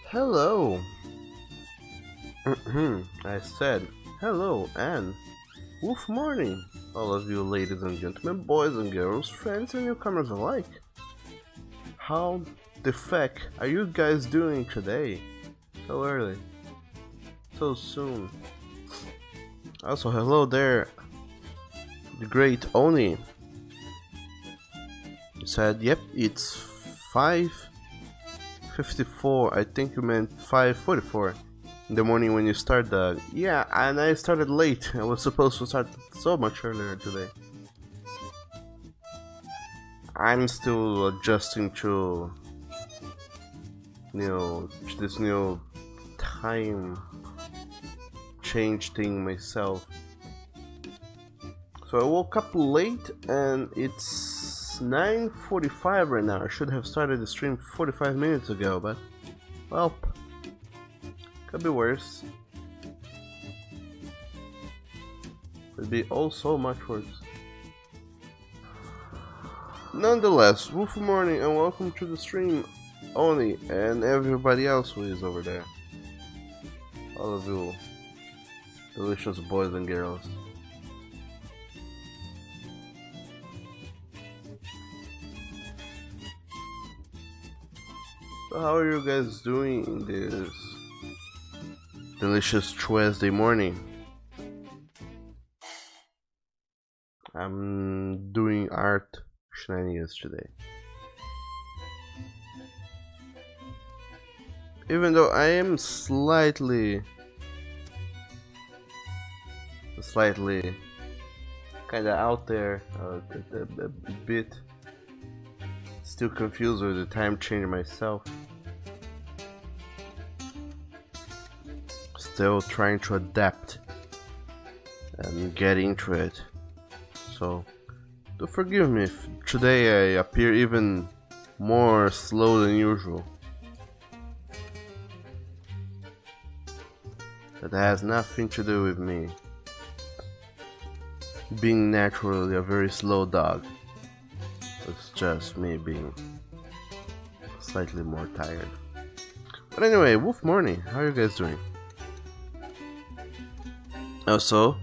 Hello. I said hello and wolf morning, all of you ladies and gentlemen, boys and girls, friends and newcomers alike. How the feck are you guys doing today? So early, so soon. Also, hello there, the great Oni. He said, yep, it's 5:54. I think you meant 5:44 in the morning when you start the. Yeah, and I started late. I was supposed to start so much earlier today. I'm still adjusting to this new time change thing myself. So I woke up late and it's 9:45 right now. I should have started the stream 45 minutes ago, but well, could be worse. Could be oh so much worse. Nonetheless, Wolf morning and welcome to the stream, Oni and everybody else who is over there. All of you delicious boys and girls. So how are you guys doing this delicious Tuesday morning? I'm doing art shenanigans today. Even though I am slightly kinda out there, a bit still confused with the time change myself. Still trying to adapt and get into it. So, do forgive me if today I appear even more slow than usual. That has nothing to do with me being naturally a very slow dog. It's just me being slightly more tired. But anyway, Wolf morning, how are you guys doing? Also,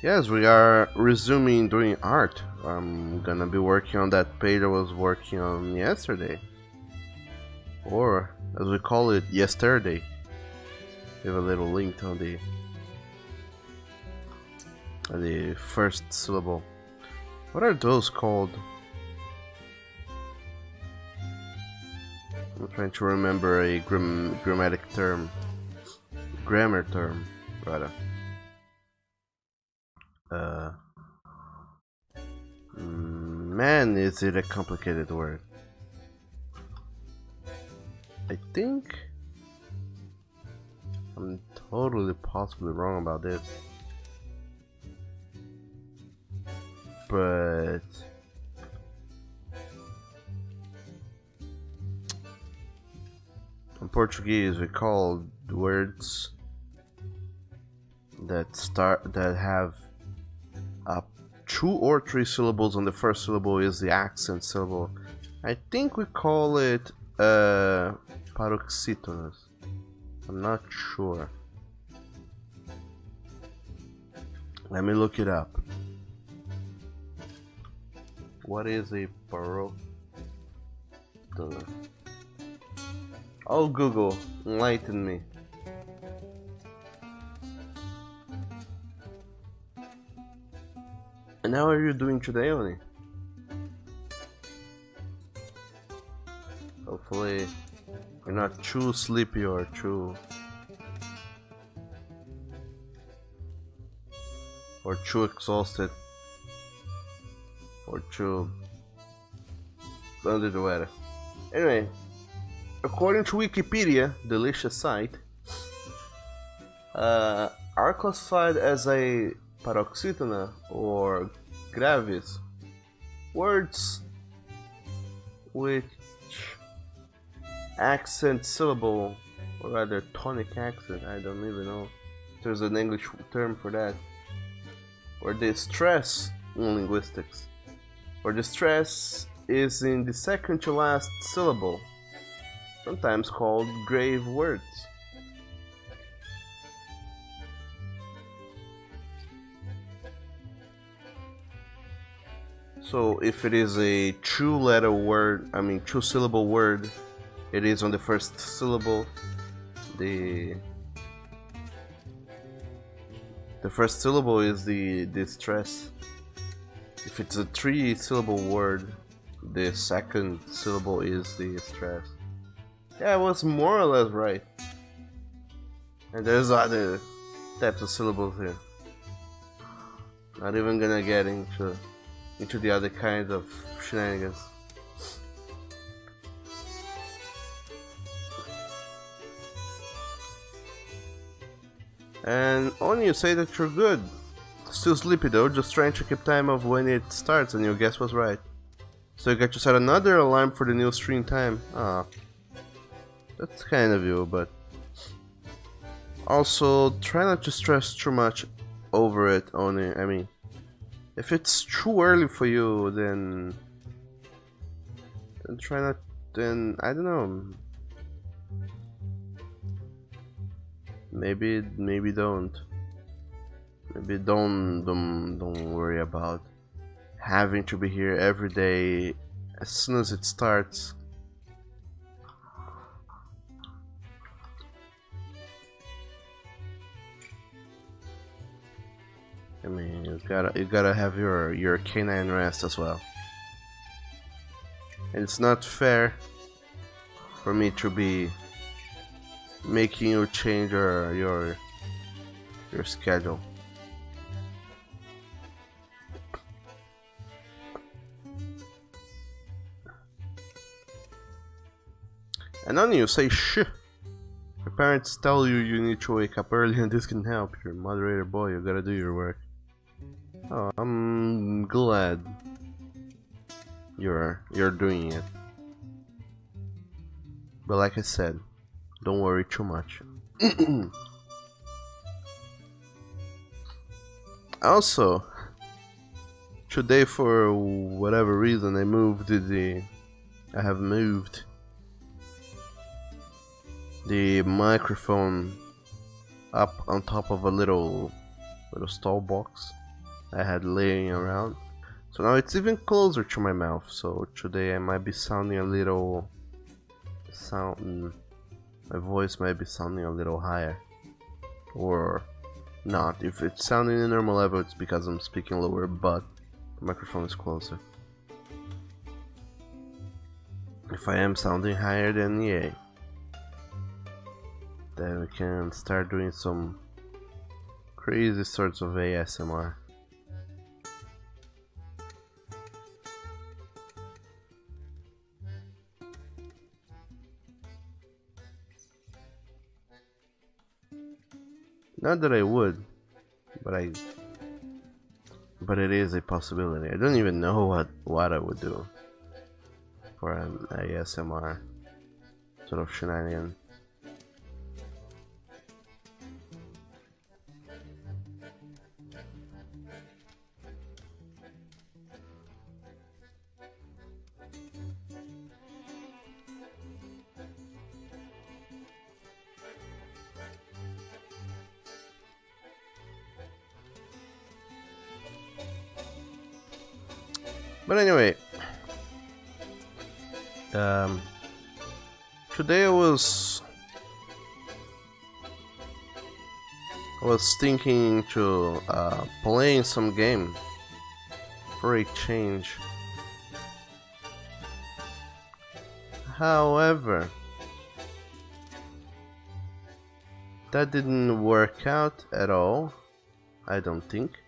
yes, we are resuming doing art. I'm gonna be working on that page I was working on yesterday. Or, as we call it, yesterday. We have a little link on the first syllable. What are those called? I'm trying to remember a grammar term, rather. Man, is it a complicated word. I think I'm totally possibly wrong about this, but in Portuguese we call words that have 2 or 3 syllables on the first syllable is the accent syllable. I think we call it paroxítonas. I'm not sure. Let me look it up. What is a paroxítona? Oh, Google, enlighten me. And how are you doing today, Oni? Hopefully you're not too sleepy or too exhausted or too under the weather. Anyway, according to Wikipedia, delicious site, are classified as a paroxítona or graves words which accent syllable, or rather tonic accent, I don't even know if there's an English term for that, or the stress in linguistics, or the stress is in the second to last syllable, sometimes called grave words. So if it is a two-letter word, two-syllable word, it is on the first syllable. The first syllable is the stress. If it's a three-syllable word, the second syllable is the stress. Yeah, I was more or less right. And there's other types of syllables here. Not even gonna get into the other kinds of shenanigans. And only you say that you're good. Still sleepy though, just trying to keep time of when it starts, and your guess was right. So you got to set another alarm for the new stream time. Ah, that's kind of you, but also try not to stress too much over it. Only, if it's too early for you, then try not. Then I don't know. Maybe don't. Maybe don't worry about having to be here every day as soon as it starts. You gotta have your canine rest as well. And it's not fair for me to be making you change your schedule. And then you say shh. Your parents tell you you need to wake up early and this can help. You're a moderator boy, you gotta do your work. Oh, I'm glad you're doing it. But like I said, don't worry too much. Also, today for whatever reason I have moved the microphone up on top of a little stall box I had laying around. So now it's even closer to my mouth. So today I might be sounding my voice might be sounding a little higher, or not. If it's sounding in normal level, it's because I'm speaking lower, but the microphone is closer. If I am sounding higher, then yay. Then we can start doing some crazy sorts of ASMR. Not that I would, but it is a possibility. I don't even know what I would do for an ASMR sort of shenanigan. But anyway, today I was thinking to playing some game for a change. However, that didn't work out at all, I don't think.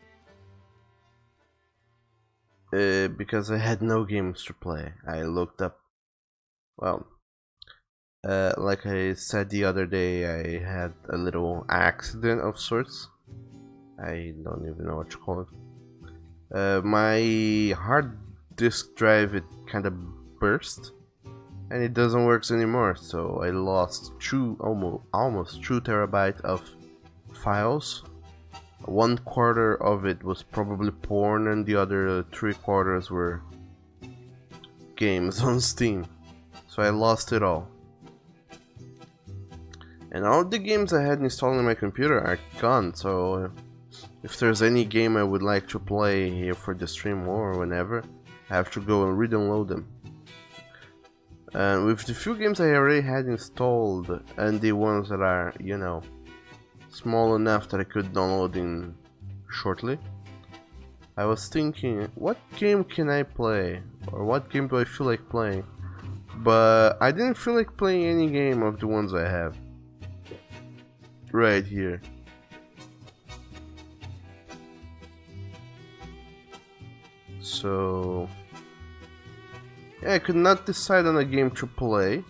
Because I had no games to play. I looked up, well, like I said the other day, I had a little accident of sorts. I don't even know what to call it. My hard disk drive, it kind of burst, and it doesn't work anymore. So I lost almost 2 terabytes of files one quarter of it was probably porn and the other 3/4 were games on Steam. So I lost it all. And all the games I had installed on my computer are gone, so if there's any game I would like to play here for the stream or whenever, I have to go and re-download them. And with the few games I already had installed and the ones that are, you know, small enough that I could download in shortly, I was thinking, what game can I play? Or what game do I feel like playing? But I didn't feel like playing any game of the ones I have right here. So yeah, I could not decide on a game to play,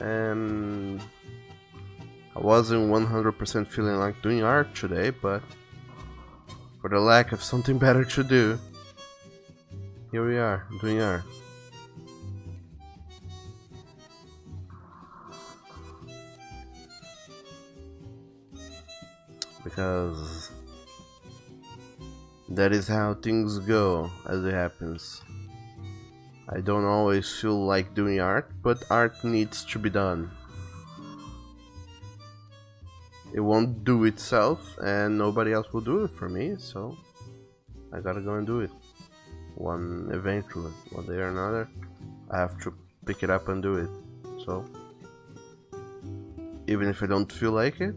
and I wasn't 100% feeling like doing art today, but for the lack of something better to do, here we are, doing art. Because that is how things go as it happens. I don't always feel like doing art, but art needs to be done. It won't do itself, and nobody else will do it for me, so I gotta go and do it. Eventually, one day or another, I have to pick it up and do it. So even if I don't feel like it,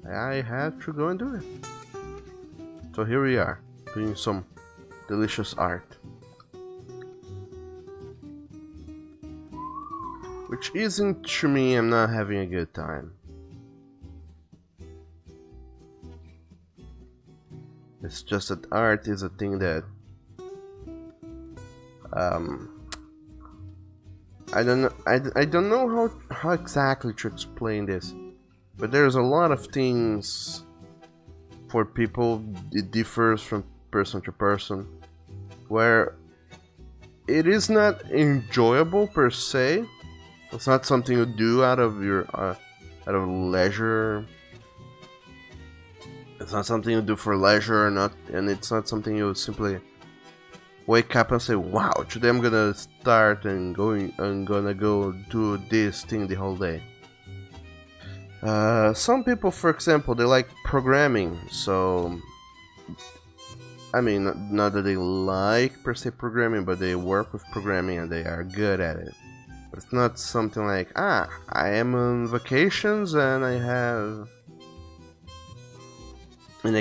I have to go and do it. So here we are, doing some delicious art. Which isn't to me, I'm not having a good time. It's just that art is a thing that I don't know how exactly to explain this, but there's a lot of things for people, it differs from person to person, where it is not enjoyable per se. It's not something you do out of your out of leisure. It's not something you do for leisure, and it's not something you simply wake up and say, "Wow, today I'm gonna start and I'm gonna go do this thing the whole day." Some people, for example, they like programming, so I mean, not that they like per se programming, but they work with programming and they are good at it. But it's not something like, I am on vacations and I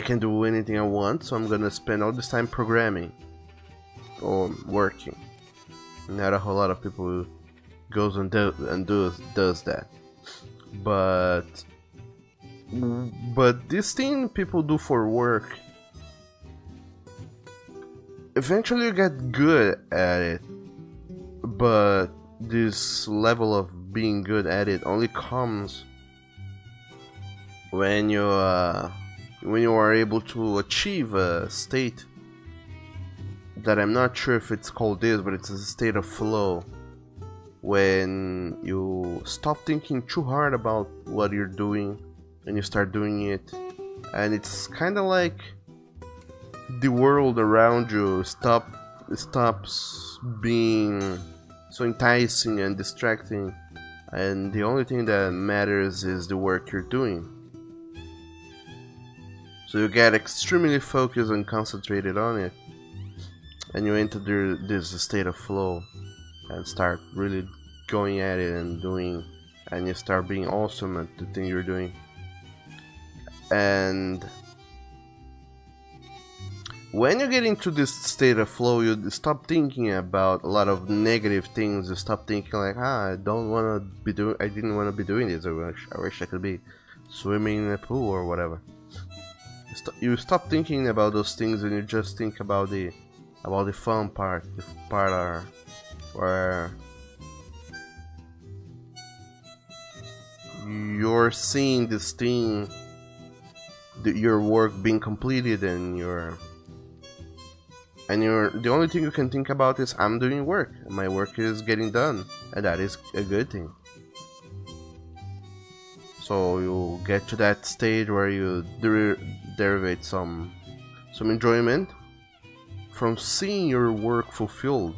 can do anything I want, so I'm gonna spend all this time programming or working. Not a whole lot of people goes and does that. But this thing people do for work, eventually you get good at it, but this level of being good at it only comes when you are able to achieve a state that I'm not sure if it's called this, but it's a state of flow, when you stop thinking too hard about what you're doing and you start doing it, and it's kind of like the world around you stops being so enticing and distracting, and the only thing that matters is the work you're doing. So you get extremely focused and concentrated on it, and you enter this state of flow and start really going at it and doing, and you start being awesome at the thing you're doing. And when you get into this state of flow, you stop thinking about a lot of negative things. You stop thinking like, I didn't want to be doing this. I wish I could be swimming in a pool or whatever. You stop thinking about those things and you just think about the fun part, the part where you're seeing this thing, your work being completed, and the only thing you can think about is, I'm doing work, my work is getting done, and that is a good thing. So you get to that stage where you derive some enjoyment from seeing your work fulfilled.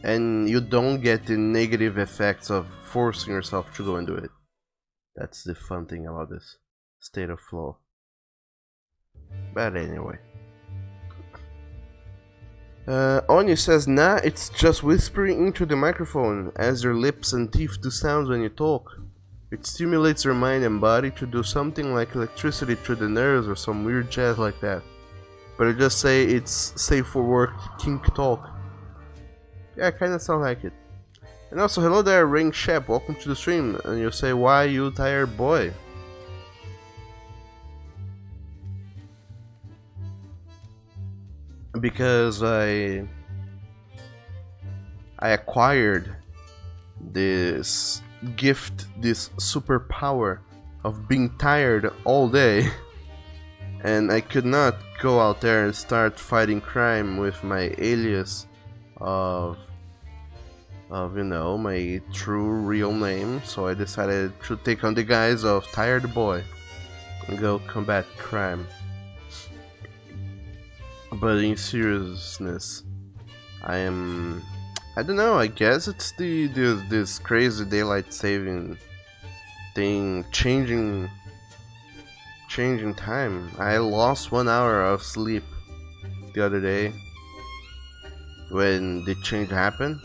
And you don't get the negative effects of forcing yourself to go and do it. That's the fun thing about this state of flow. But anyway. Oni says, nah, it's just whispering into the microphone, as your lips and teeth do sounds when you talk. It stimulates your mind and body to do something like electricity through the nerves or some weird jazz like that. But I just say it's safe for work kink talk. Yeah, kinda sound like it. And also, hello there, Ring Shep, welcome to the stream. And you say, why you tired boy? Because I acquired this gift, this superpower of being tired all day, and I could not go out there and start fighting crime with my alias of you know, my true real name. So I decided to take on the guise of Tired Boy and go combat crime. But in seriousness, I don't know, I guess it's this crazy daylight saving thing changing time. I lost 1 hour of sleep the other day when the change happened.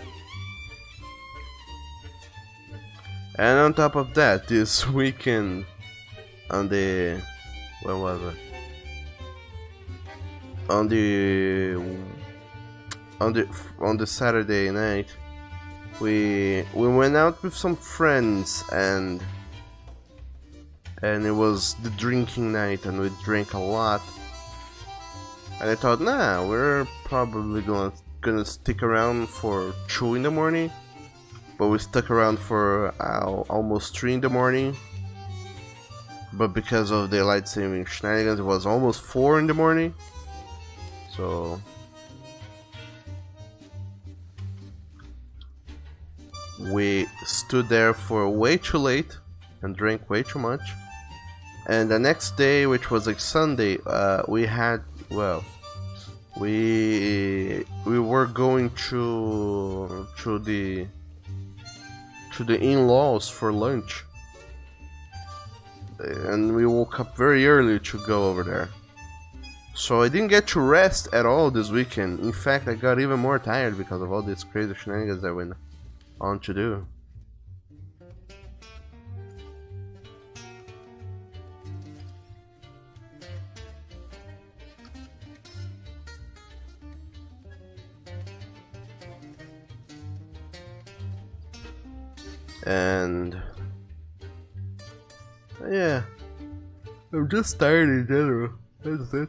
And on top of that, this weekend on the when was it? On the Saturday night, we went out with some friends, and it was the drinking night, and we drank a lot. And I thought, nah, we're probably gonna stick around for 2 in the morning, but we stuck around for almost 3 in the morning. But because of daylight saving shenanigans, it was almost 4 in the morning. So we stood there for way too late and drank way too much. And the next day, which was like Sunday, we had, well, we were going to the in-laws for lunch, and we woke up very early to go over there. So I didn't get to rest at all this weekend. In fact, I got even more tired because of all these crazy shenanigans I went on to do. And yeah, I'm just tired in general. That's it.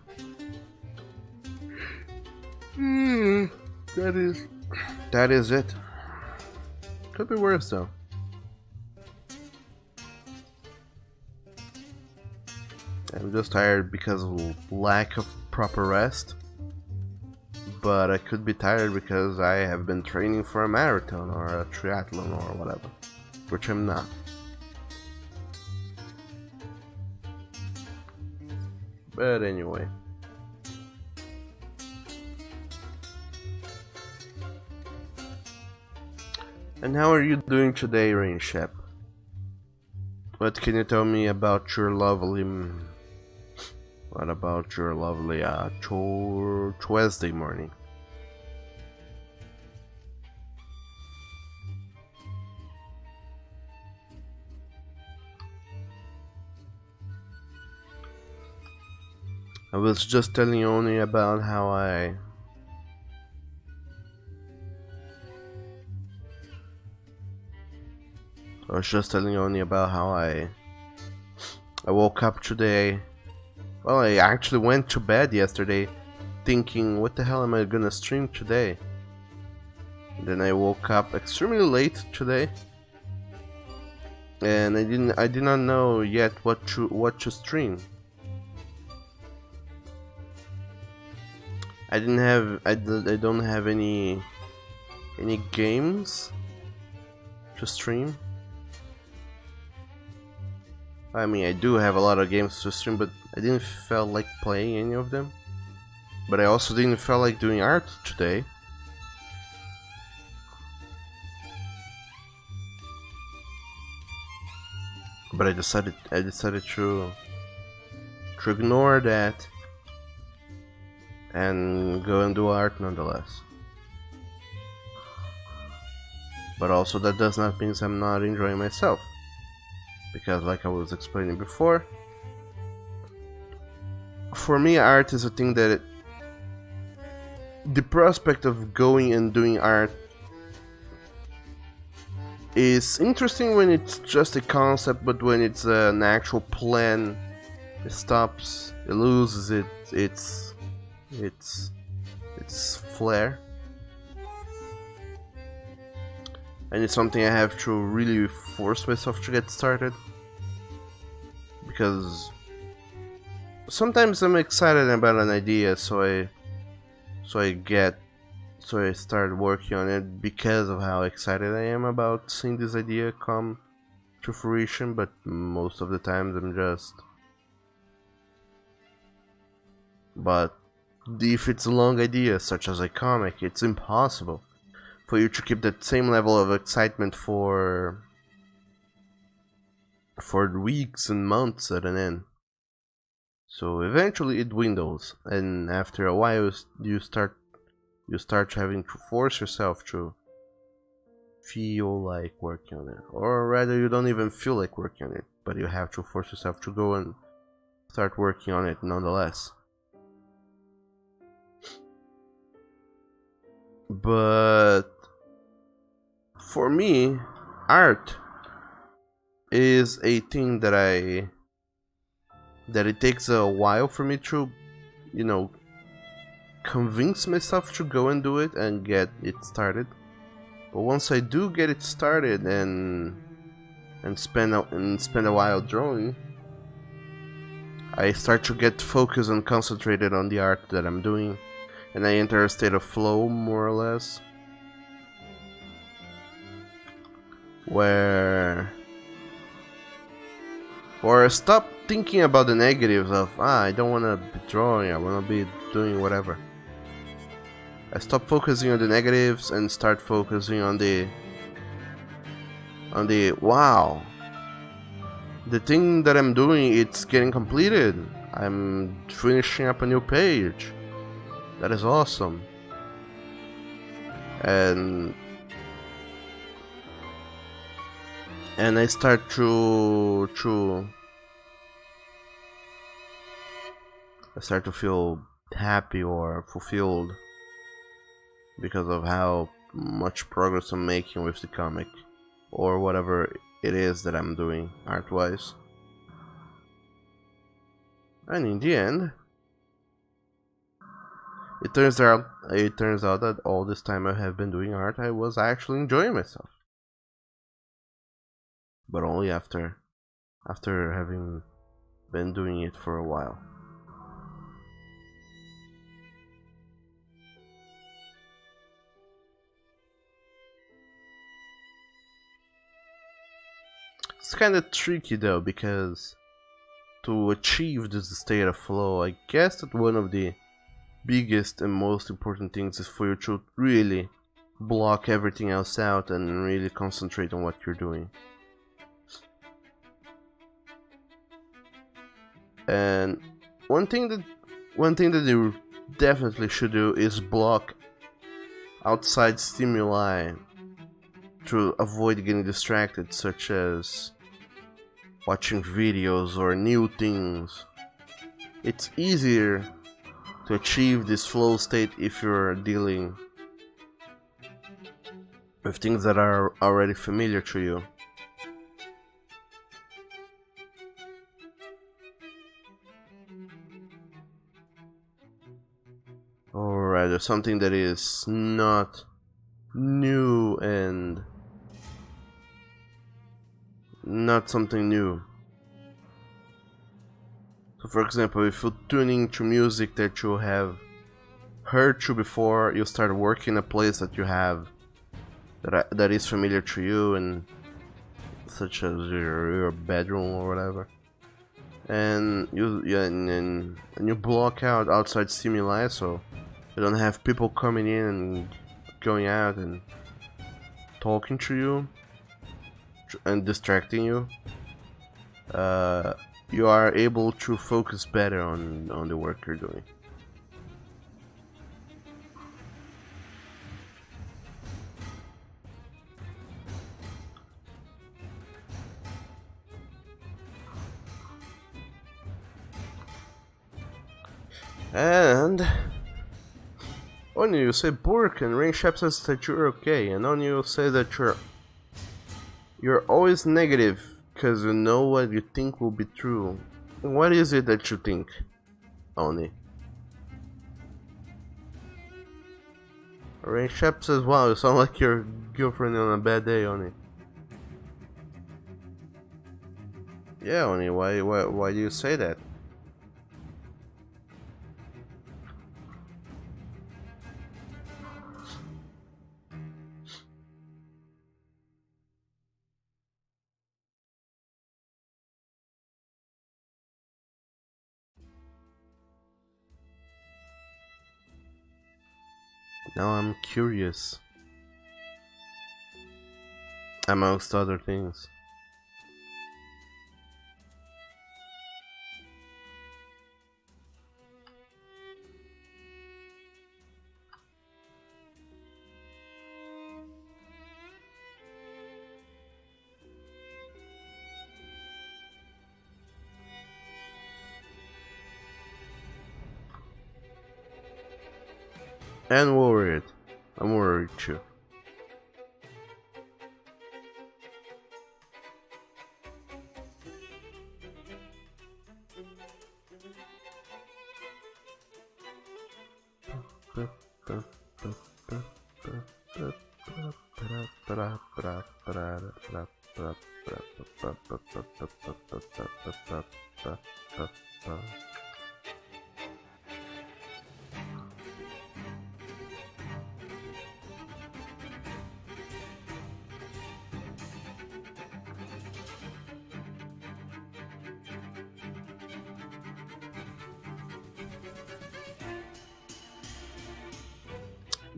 That is it. Could be worse though. I'm just tired because of lack of proper rest. But I could be tired because I have been training for a marathon or a triathlon or whatever, which I'm not. But anyway. And how are you doing today, Rain Shep? What can you tell me about your lovely... What about your lovely Tuesday morning? I was just telling Oni about how I woke up today. Well, I actually went to bed yesterday thinking, what the hell am I gonna stream today? And then I woke up extremely late today, and I did not know yet what to stream. I don't have any games to stream. I mean, I do have a lot of games to stream, but I didn't feel like playing any of them. But I also didn't feel like doing art today. But I decided to ignore that and go and do art nonetheless. But also that does not mean I'm not enjoying myself, because like I was explaining before, for me art is a thing that the prospect of going and doing art is interesting when it's just a concept, but when it's an actual plan, it stops, it loses its flair. And it's something I have to really force myself to get started, because sometimes I'm excited about an idea, so I start working on it because of how excited I am about seeing this idea come to fruition. But most of the times I'm just... But if it's a long idea, such as a comic, it's impossible for you to keep that same level of excitement for weeks and months at an end. So eventually it dwindles, and after a while you start having to force yourself to feel like working on it, or rather you don't even feel like working on it, but you have to force yourself to go and start working on it nonetheless. But for me, art is a thing that it takes a while for me to, you know, convince myself to go and do it and get it started. But once I do get it started and spend a while drawing, I start to get focused and concentrated on the art that I'm doing, and I enter a state of flow, more or less, where I stop thinking about the negatives of I don't want to be drawing, I want to be doing whatever. I stop focusing on the negatives and start focusing on the wow, the thing that I'm doing, it's getting completed. I'm finishing up a new page. That is awesome. And I start to feel happy or fulfilled because of how much progress I'm making with the comic or whatever it is that I'm doing art-wise. And in the end, it turns out that all this time I have been doing art, I was actually enjoying myself. But only after having been doing it for a while. It's kind of tricky though, because to achieve this state of flow, I guess that one of the biggest and most important things is for you to really block everything else out and really concentrate on what you're doing. And one thing that you definitely should do is block outside stimuli to avoid getting distracted, such as watching videos or new things. It's easier to achieve this flow state if you're dealing with things that are already familiar to you. Or rather, something that is not new and not something new. So for example, if you tune into music that you have heard to before, you start working in a place that you have that is familiar to you, and such as your bedroom or whatever, and you block out outside stimuli, so you don't have people coming in and going out and talking to you and distracting you. You are able to focus better on the work you're doing. And on you say Burk, and Rainshap says that you're okay, and on you say that you're always negative because you know what you think will be true. What is it that you think, Oni? Rainshap says, wow, you sound like your girlfriend on a bad day, Oni. Yeah, Oni, why do you say that? Now I'm curious. Amongst other things. And worried. I'm worried too.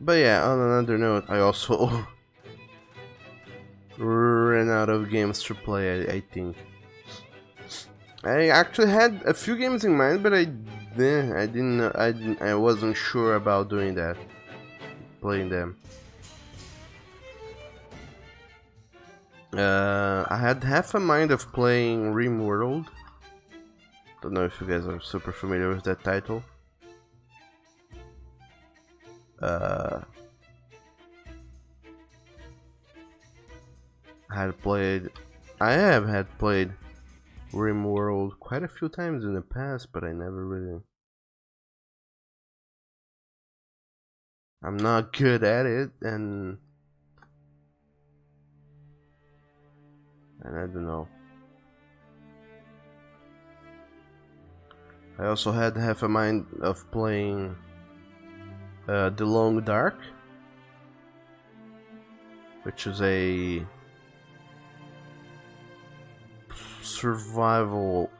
But yeah, on another note, I also ran out of games to play, I think. I actually had a few games in mind, but I wasn't sure about doing that, playing them. I had half a mind of playing RimWorld. Don't know if you guys are super familiar with that title. I have had played RimWorld quite a few times in the past, but I never really. I'm not good at it, and I don't know. I also had half a mind of playing The Long Dark, which is a survival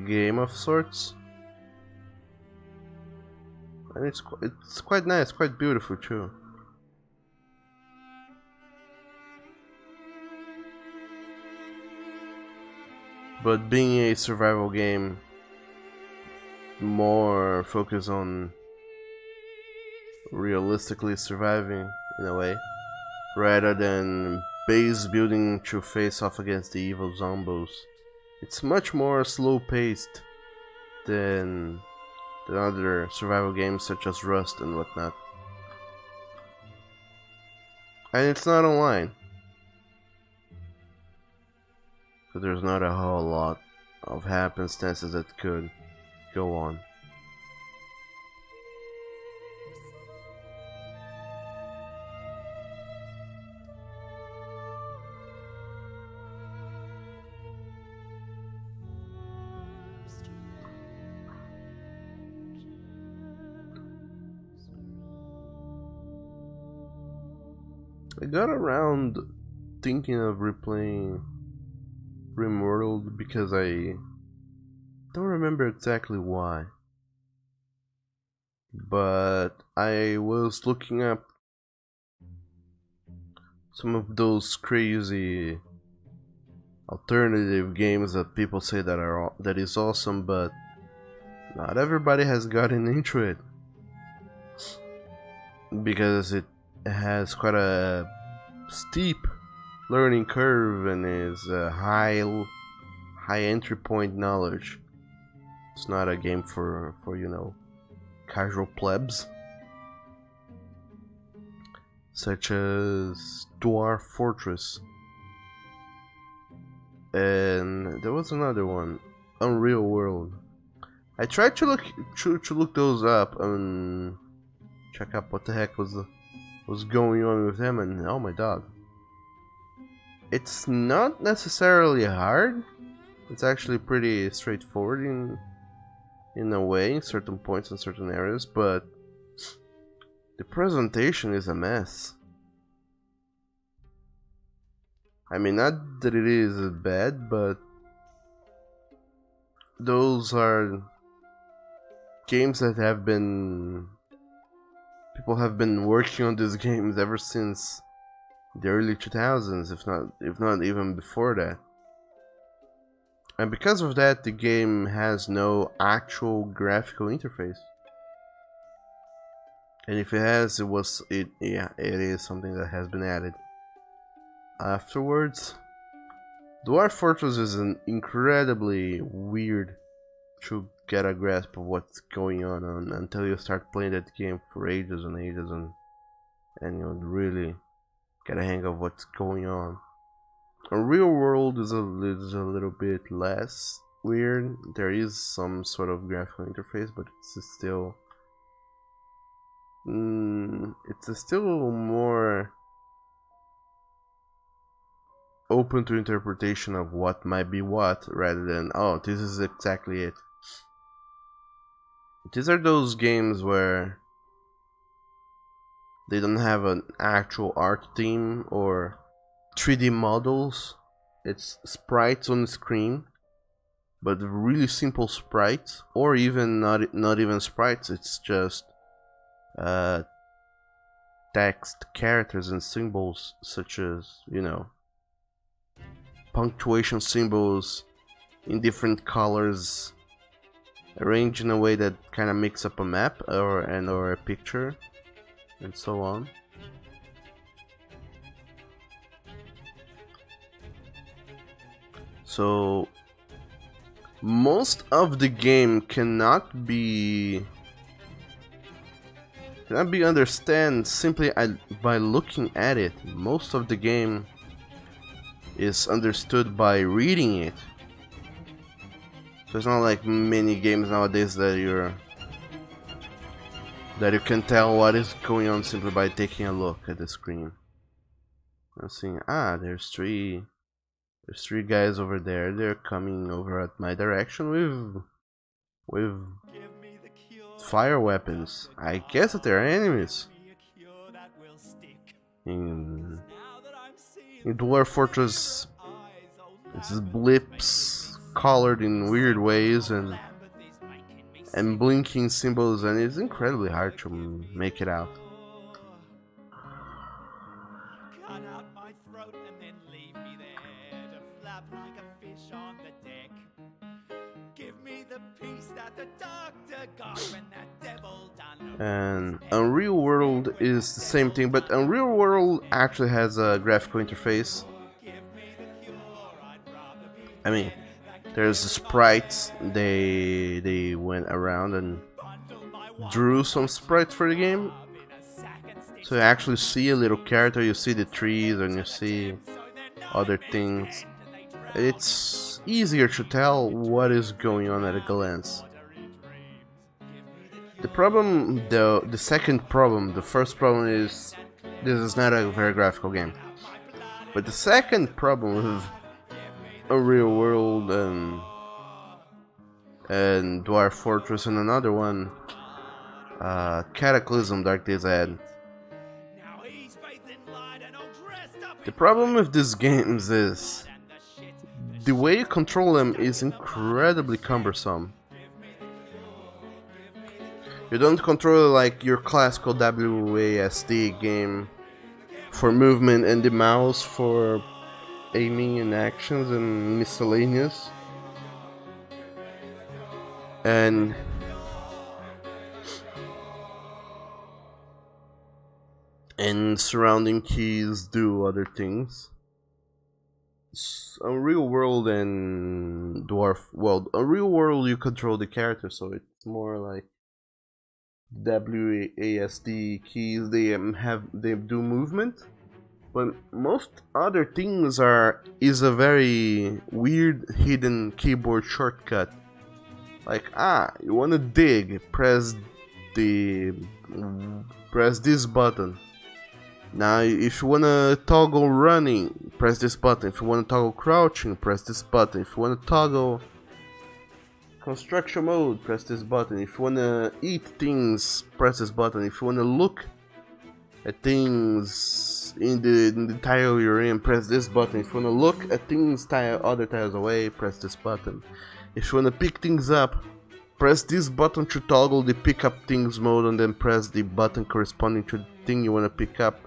game of sorts, and it's quite nice, quite beautiful too. But being a survival game, more focus on realistically surviving in a way, rather than base building to face off against the evil zombies. It's much more slow paced than other survival games such as Rust and whatnot. And it's not online, so there's not a whole lot of happenstances that could go on. I got around thinking of replaying RimWorld because I don't remember exactly why. But I was looking up some of those crazy alternative games that people say that is awesome, but not everybody has gotten into it because it has quite a steep learning curve and is a high entry point knowledge. It's not a game for you know, casual plebs, such as Dwarf Fortress. And there was another one, Unreal World. I tried to look those up and check out what the heck was going on with them, and oh my dog, it's not necessarily hard. It's actually pretty straightforward in a way, in certain points in certain areas, but the presentation is a mess. I mean, not that it is bad, but those are games that people have been working on these games ever since the early 2000s, if not even before that. And because of that, the game has no actual graphical interface. And if it has, it is something that has been added afterwards. Dwarf Fortress is an incredibly weird to get a grasp of what's going on until you start playing that game for ages and ages, and you'll really get a hang of what's going on. Unreal World is a little bit less weird. There is some sort of graphical interface, but it's still more open to interpretation of what might be what, rather than, oh, this is exactly it. These are those games where they don't have an actual art theme or 3D models. It's sprites on the screen, but really simple sprites, or even not even sprites. It's just text, characters, and symbols, such as, you know, punctuation symbols in different colors, arranged in a way that kind of makes up a map or a picture, and so on. So most of the game cannot be understood simply by looking at it. Most of the game is understood by reading it. So it's not like many games nowadays that you can tell what is going on simply by taking a look at the screen. And seeing, there's three guys over there. They're coming over at my direction with fire weapons. I guess that they're enemies. In Dwarf Fortress, it's blips colored in weird ways and blinking symbols, and it's incredibly hard to make it out. And Unreal World is the same thing, but Unreal World actually has a graphical interface. I mean, there's the sprites. They went around and drew some sprites for the game, so you actually see a little character. You see the trees and you see other things. It's easier to tell what is going on at a glance. The problem, though, the first problem is this is not a very graphical game. But the second problem with Unreal World and Dwarf Fortress and another one, Cataclysm Dark Days Ahead. The problem with these games is the way you control them is incredibly cumbersome. You don't control it like your classical WASD game for movement and the mouse for aiming and actions and miscellaneous. And surrounding keys do other things. Unreal World and Dwarf, well, Unreal World you control the character, so it's more like WASD keys. They do movement, but most other things is a very weird hidden keyboard shortcut. Like, you wanna dig, press this button. Now if you wanna toggle running, press this button. If you wanna toggle crouching, press this button. If you wanna toggle construction mode, press this button. If you wanna eat things, press this button. If you wanna look at things in the tile you're in, press this button. If you wanna look at things other tiles away, press this button. If you wanna pick things up, press this button to toggle the pick up things mode, and then press the button corresponding to the thing you wanna pick up.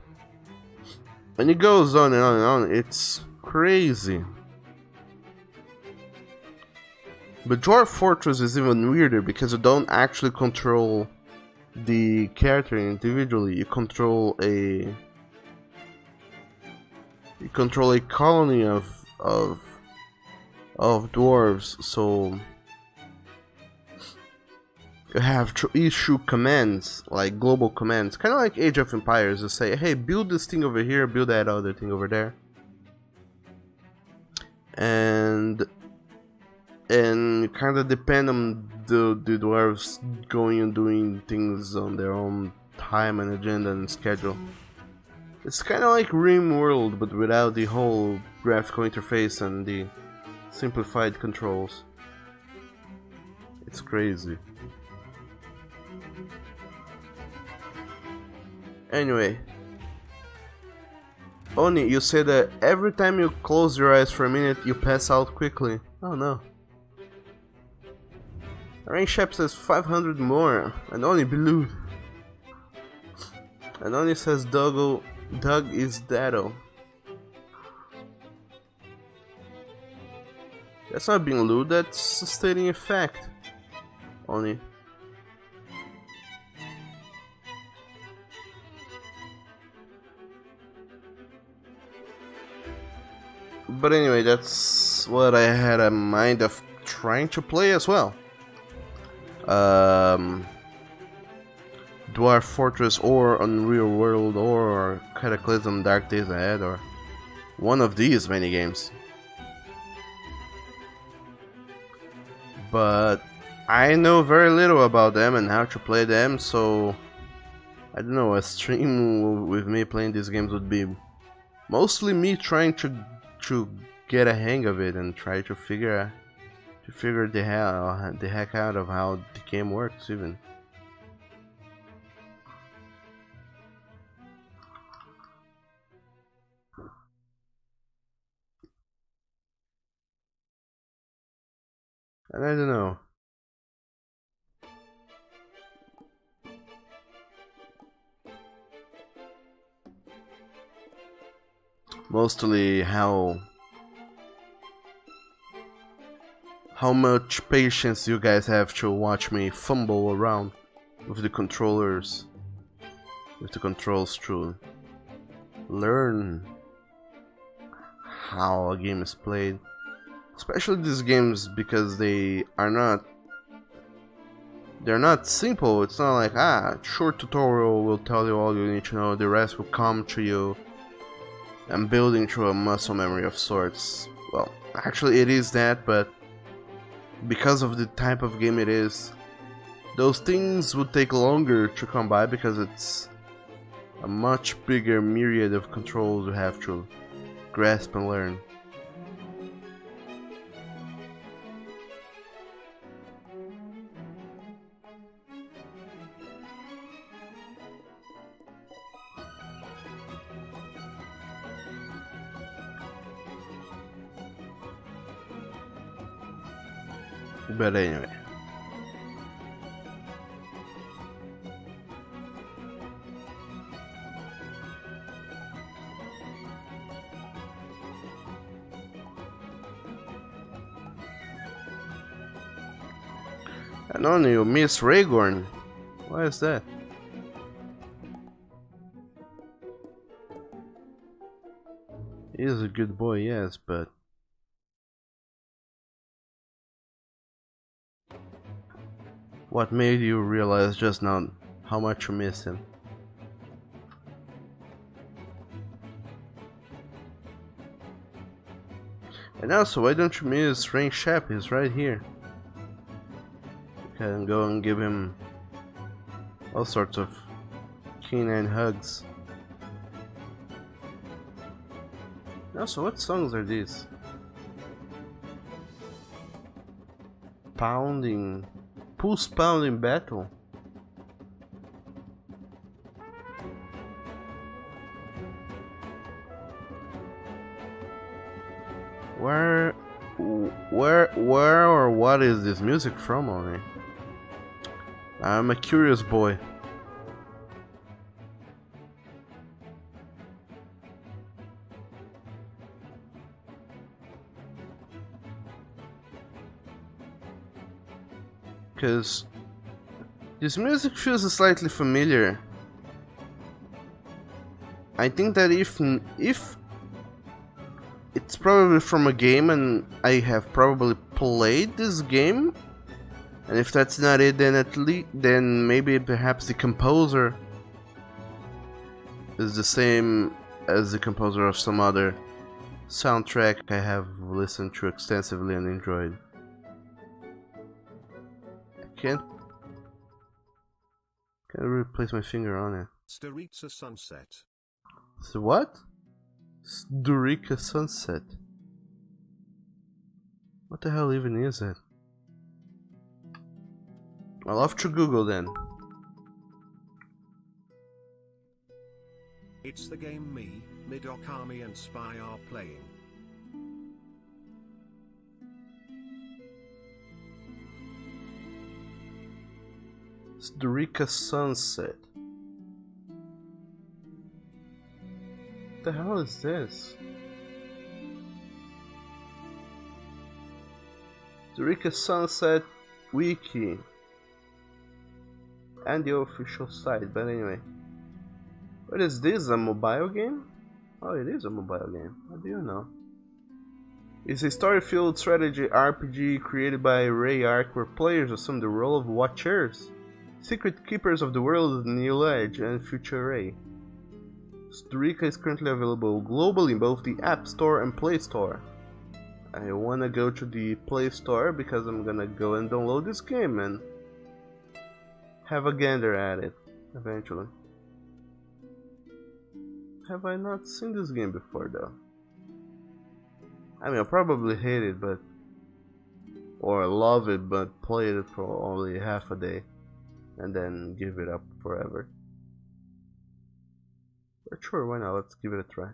And it goes on and on and on. It's crazy. But Dwarf Fortress is even weirder because you don't actually control the character individually. You control a colony of dwarves. So you have to issue commands, like global commands, kind of like Age of Empires. You say, hey, build this thing over here, build that other thing over there, and kind of depend on the dwarves going and doing things on their own time and agenda and schedule. It's kind of like RimWorld, but without the whole graphical interface and the simplified controls. It's crazy. Anyway, Oni, you say that every time you close your eyes for a minute, you pass out quickly. Oh no. Rank Shep says 500 more, and Oni below. And Oni says Doug is Dado. That's not being lewd, that's stating a fact. Oni. But anyway, that's what I had in mind of trying to play as well. Dwarf Fortress or Unreal World or Cataclysm Dark Days Ahead or one of these many games. But I know very little about them and how to play them, so I don't know, a stream with me playing these games would be mostly me trying to get a hang of it and try to figure the heck out of how the game works even. And I don't know. Mostly how much patience you guys have to watch me fumble around with the controls to learn how a game is played. Especially these games, because they're not simple. It's not like short tutorial will tell you all you need to know, the rest will come to you. I'm building through a muscle memory of sorts. Well, actually it is that, but because of the type of game it is, those things would take longer to come by because it's a much bigger myriad of controls you have to grasp and learn. But anyway. And on you, Miss Rhaegorn. Why is that? He is a good boy, yes, but what made you realize just now how much you miss him? And also, why don't you miss Rain Shep? He's right here. You can go and give him all sorts of canine hugs. Also, what songs are these? Pounding, pulse pounding battle. Where or what is this music from, Oni? I'm a curious boy. Because this music feels slightly familiar. I think that if it's probably from a game and I have probably played this game, and if that's not it, then maybe perhaps the composer is the same as the composer of some other soundtrack I have listened to extensively and enjoyed. Can't really place my finger on it. Storica Sunset. So what? Storica Sunset. What the hell even is it? I'll have to Google then. It's the game me, Midokami and Spy are playing. Storica Sunset. What the hell is this? Storica Sunset Wiki. And the official site, but anyway. What is this? A mobile game? Oh, it is a mobile game. How do you know? It's a story-filled strategy RPG created by Rayark where players assume the role of Watchers, secret keepers of the world of New Edge and Future Ray. Storica is currently available globally in both the App Store and Play Store. I wanna go to the Play Store because I'm gonna go and download this game and have a gander at it eventually. Have I not seen this game before though? I mean, I'll probably hate it, but or love it, but play it for only half a day and then give it up forever. But sure, why not? Let's give it a try.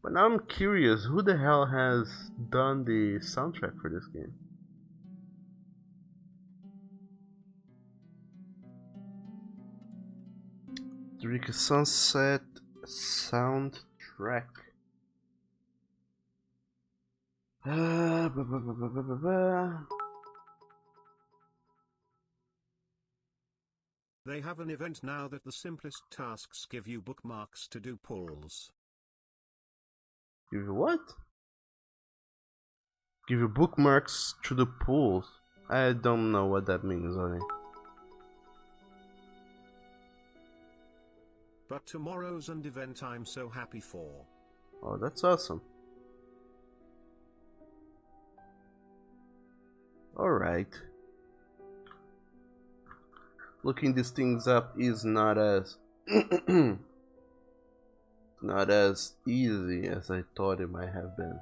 But now I'm curious, who the hell has done the soundtrack for this game? Storica Sunset soundtrack. They have an event now that the simplest tasks give you bookmarks to do pulls. Give you what? Give you bookmarks to the pools. I don't know what that means, honey. But tomorrow's an event I'm so happy for. Oh, that's awesome. Alright. Looking these things up is not as not as easy as I thought it might have been.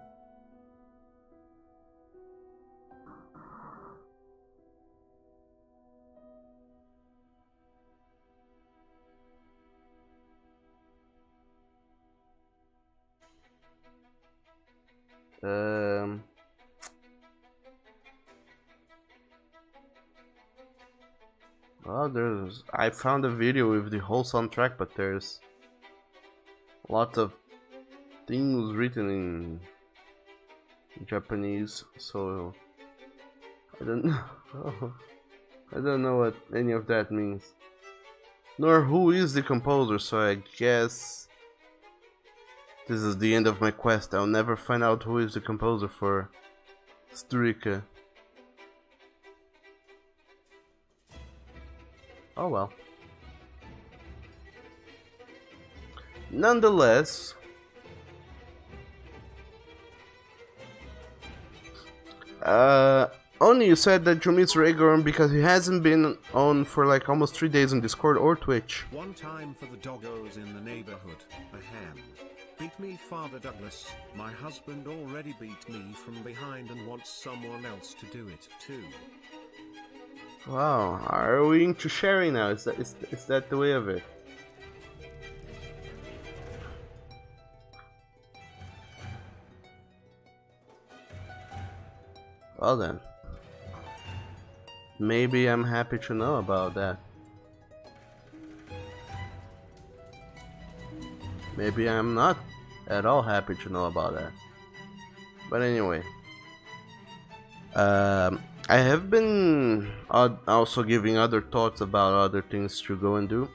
Well, I found a video with the whole soundtrack, but there's lots of things written in Japanese, so I don't know. I don't know what any of that means, nor who is the composer. So I guess this is the end of my quest. I'll never find out who is the composer for Sturica. Oh well. Nonetheless, only you said that you miss Rhaegar because he hasn't been on for like almost 3 days on Discord or Twitch. One time for the doggos in the neighborhood, a ham. Beat me, Father Douglas. My husband already beat me from behind and wants someone else to do it too. Wow, are we into sharing now? Is that the way of it? Well then, maybe I'm happy to know about that. Maybe I'm not at all happy to know about that. But anyway, I have been also giving other thoughts about other things to go and do,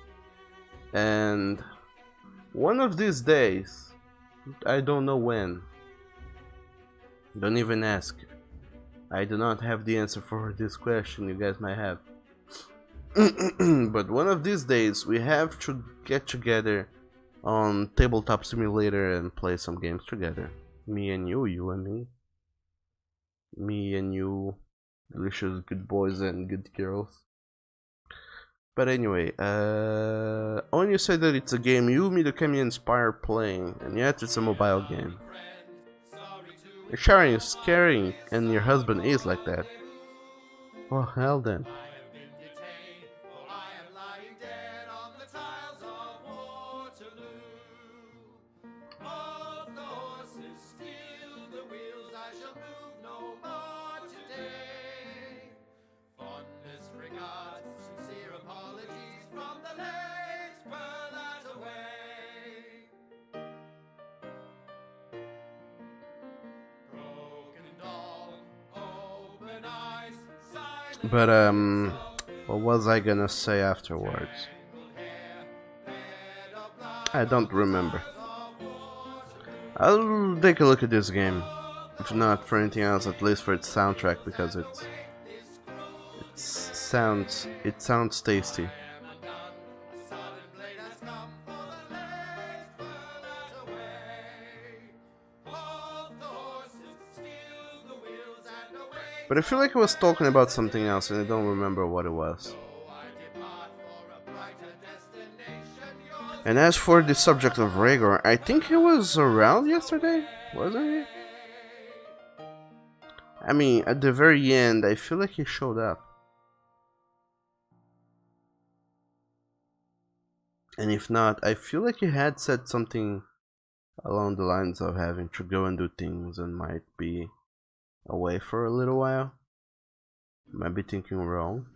and one of these days, I don't know when, don't even ask, I do not have the answer for this question, you guys might have. But one of these days we have to get together on Tabletop Simulator and play some games together. Me and you and me. Me and you, delicious good boys and good girls. But anyway, Onyu said that it's a game you, Midokami, inspire playing, and yet it's a mobile game. Sharing is caring, and your husband is like that. Oh, hell then. But what was I gonna say afterwards? I don't remember. I'll take a look at this game, if not for anything else, at least for its soundtrack, because it sounds tasty. But I feel like I was talking about something else and I don't remember what it was. And as for the subject of Rhaegar, I think he was around yesterday, wasn't he? I mean, at the very end, I feel like he showed up. And if not, I feel like he had said something along the lines of having to go and do things and might be away for a little while. Might be thinking wrong.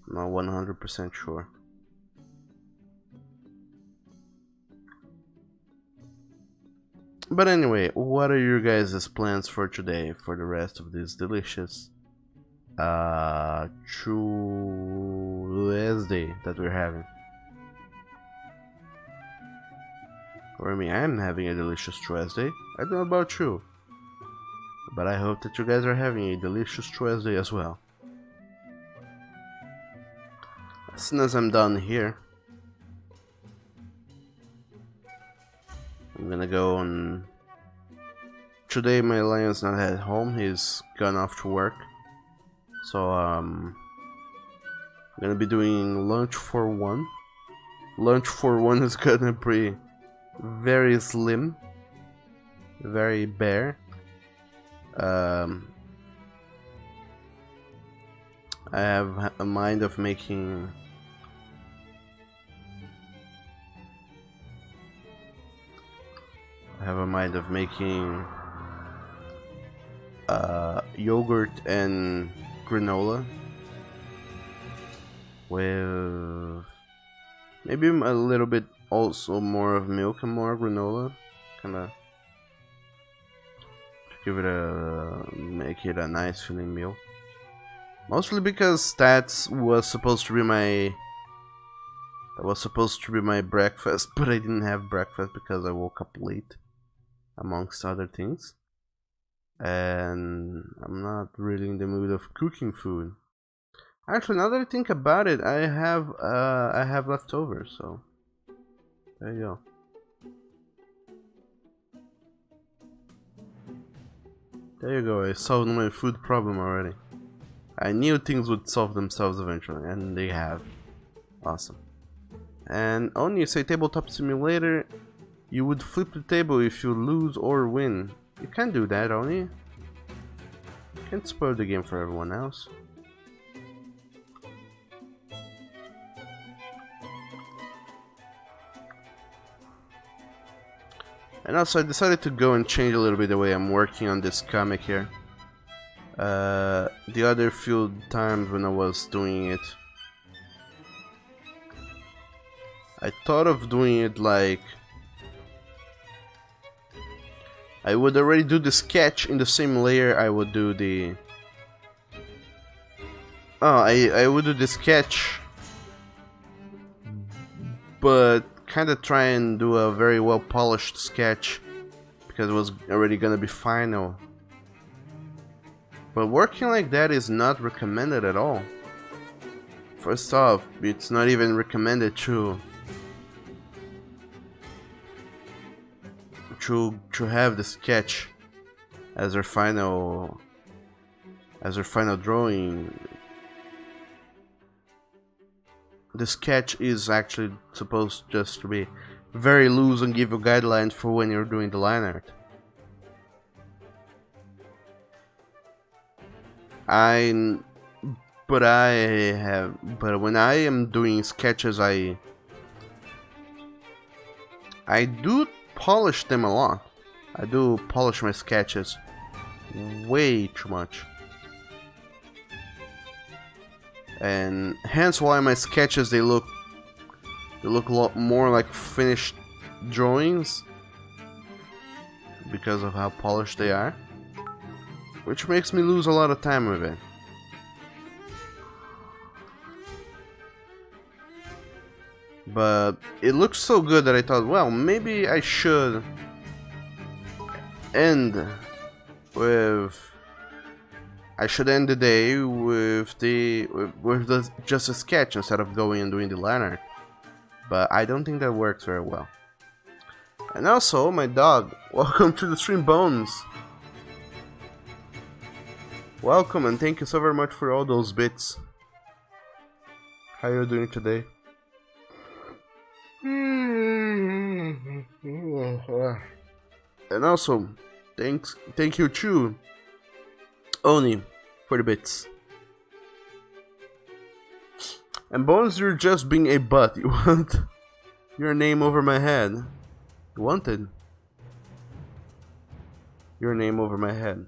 Not 100% sure. But anyway, what are your guys' plans for today, for the rest of this delicious Tuesday that we're having? For me, I'm having a delicious Tuesday. I don't know about you, but I hope that you guys are having a delicious Tuesday as well. As soon as I'm done here, I'm gonna go on. Today my lion's not at home, he's gone off to work. So I'm gonna be doing lunch for one. Lunch for one is gonna be very slim, very bare. I have a mind of making yogurt and granola. with maybe a little bit also more of milk and more granola, kinda give it make it a nice filling meal. Mostly because that was supposed to be my breakfast, but I didn't have breakfast because I woke up late, amongst other things, and I'm not really in the mood of cooking food. Actually, now that I think about it, I have leftovers, so there you go. There you go. I solved my food problem already. I knew things would solve themselves eventually, and they have. Awesome. And on you say tabletop simulator, you would flip the table if you lose or win. You can't do that, Oni. You can't spoil the game for everyone else. And also I decided to go and change a little bit the way I'm working on this comic here. The other few times when I was doing it, I thought of doing it like I would already do the sketch in the same layer I would do the I would do the sketch, but kinda try and do a very well polished sketch because it was already gonna be final. But working like that is not recommended at all. First off, it's not even recommended to have the sketch as our final drawing. The sketch is actually supposed just to be very loose and give you guidelines for when you're doing the line art. But when I am doing sketches, I do polish them a lot. I do polish my sketches way too much. And hence why my sketches they look a lot more like finished drawings because of how polished they are, which makes me lose a lot of time with it. But it looks so good that I thought, well, maybe I should end the day with just a sketch instead of going and doing the line art. But I don't think that works very well. And also, my dog, welcome to the stream, Bones. Welcome and thank you so very much for all those bits. How are you doing today? And also, thank you too, Oni, for the bits. And Bones, you're just being a butt. You want your name over my head. You wanted your name over my head.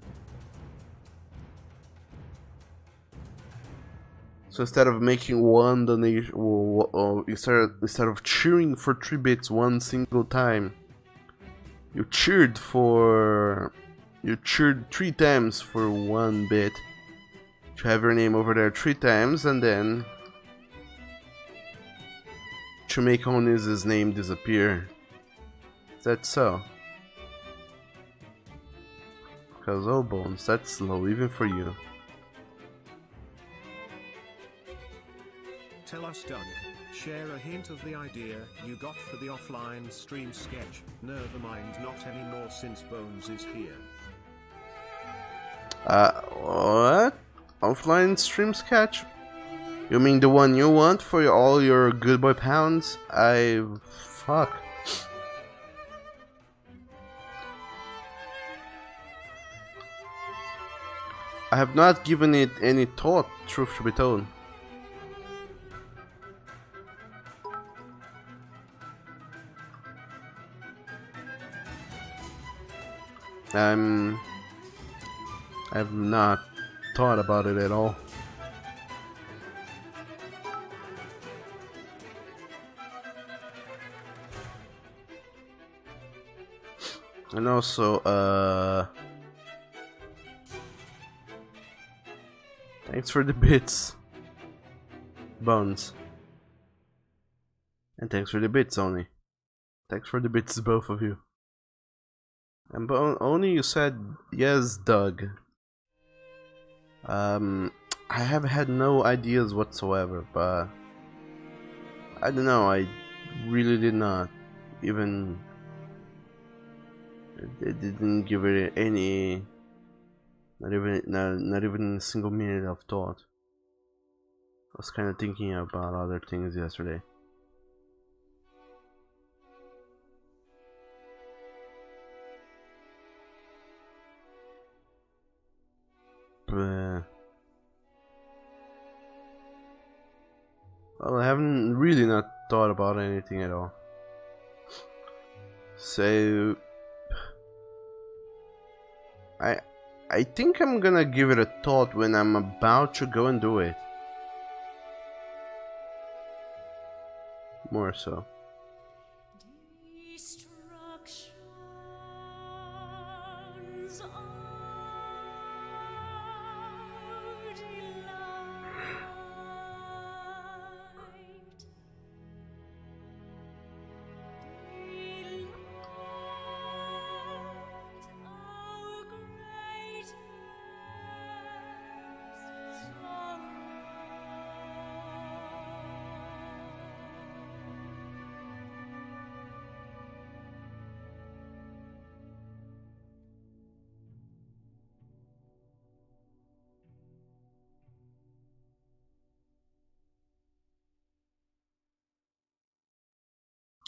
So instead of making one donation, instead of cheering for 3 bits one single time, you cheered 3 times for 1 bit. To have your name over there 3 times, and then to make Onis' name disappear. Is that so? Because oh Bones, that's low even for you. Tell us, Doug. Share a hint of the idea you got for the offline stream sketch. Never mind, not anymore since Bones is here. What? Offline stream sketch? You mean the one you want for all your good boy pounds? Fuck. I have not given it any thought, truth to be told. I've not thought about it at all. And also, thanks for the bits, Bones. And thanks for the bits, Oni. Thanks for the bits, both of you. And Oni, you said yes, Doug. I have had no ideas whatsoever, but I don't know, I really did not even. It didn't give it any, not even a single minute of thought. I was kind of thinking about other things yesterday. But, well, I haven't really not thought about anything at all. So I think I'm gonna give it a thought when I'm about to go and do it. More so.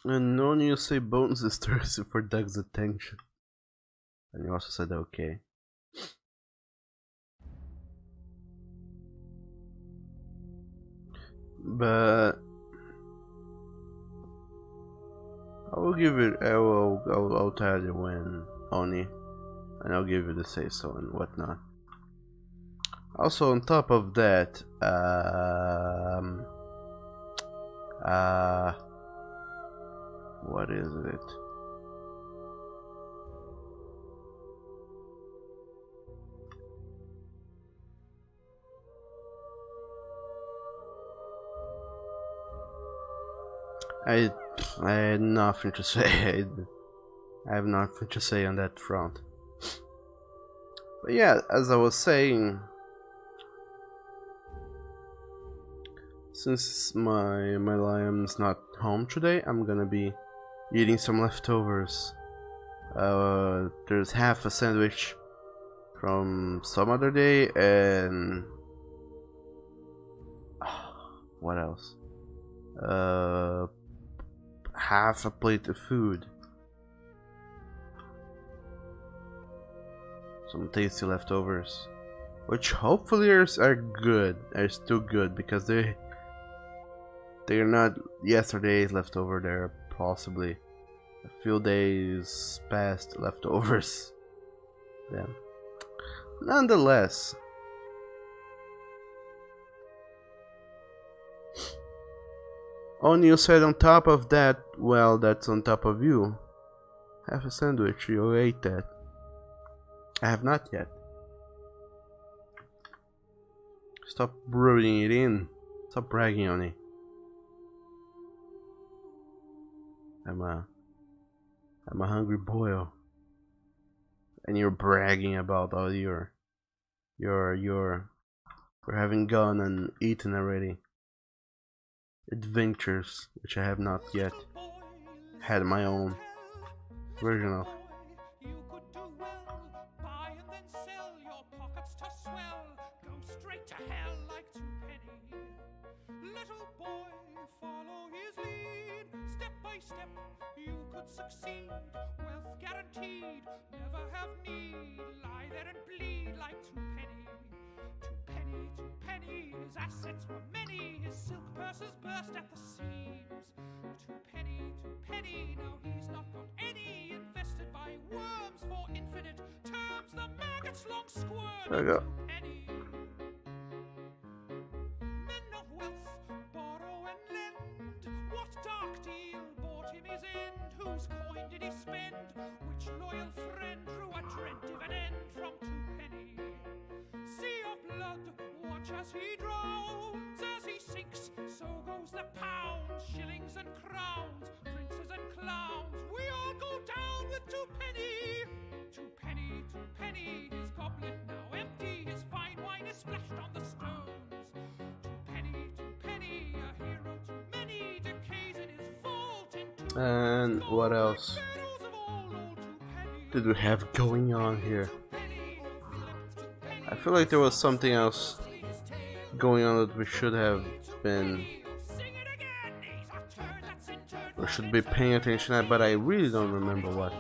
And no one you say Bones is thirsty for Doug's attention. And you also said okay. But I will give it. I'll tell you when, Oni, and I'll give you the say so and whatnot. Also, on top of that, what is it? I had nothing to say. I have nothing to say on that front. But yeah, as I was saying, since my lion's not home today, I'm gonna be eating some leftovers. There's half a sandwich from some other day, and what else? Half a plate of food. Some tasty leftovers, which hopefully are good, are still good, because they're not yesterday's leftover. They're possibly a few days past leftovers. Yeah. Nonetheless, O'Neill said on top of that, well, that's on top of you. Have a sandwich, you ate that. I have not yet. Stop rubbing it in. Stop bragging on it. I'm a hungry boy, and you're bragging about all your having gone and eaten already adventures, which I have not yet had my own version of. Succeed, wealth guaranteed, never have need, lie there and bleed like two penny, his assets were many, his silk purses burst at the seams. Two penny, now he's not got any, infested by worms for infinite terms, the maggots long squirm. There we go. Penny. Men of wealth borrow and lend, what dark deal bought him his end? Whose coin did he spend? Which loyal watch as he drowns, as he sinks, so goes the pounds, shillings and crowns, princes and clowns. We all go down with two penny. Two penny, his goblet now empty, his fine wine is splashed on the stones. Two penny, a hero too many, decays in his vault into. And what else did we have going on here? I feel like there was something else going on that we should have been, or should be paying attention at, but I really don't remember what.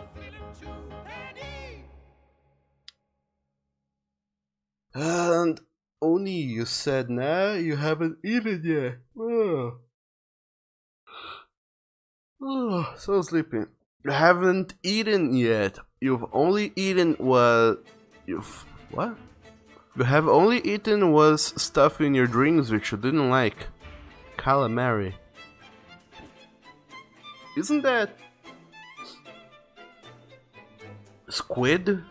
And Oni, you said nah, you haven't eaten yet. Oh, so sleepy. You haven't eaten yet. You've only eaten what? What? You have only eaten was stuff in your dreams which you didn't like. Calamari. Isn't that squid?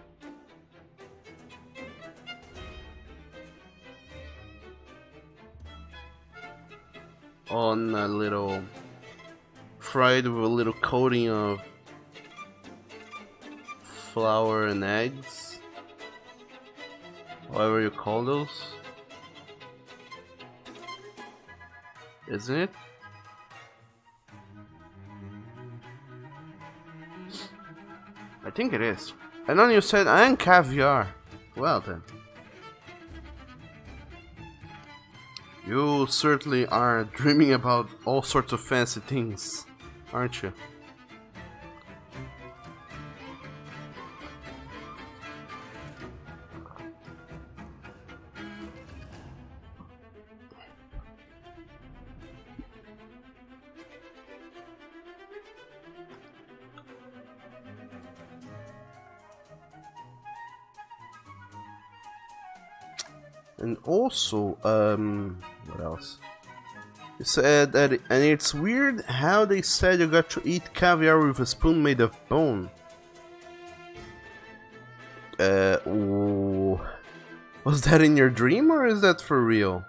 On a little fried with a little coating of flour and eggs, whatever you call those, isn't it? I think it is. And then you said and caviar. Well then, you certainly are dreaming about all sorts of fancy things, aren't you? And also, what else? You said that, and it's weird how they said you got to eat caviar with a spoon made of bone. Was that in your dream or is that for real?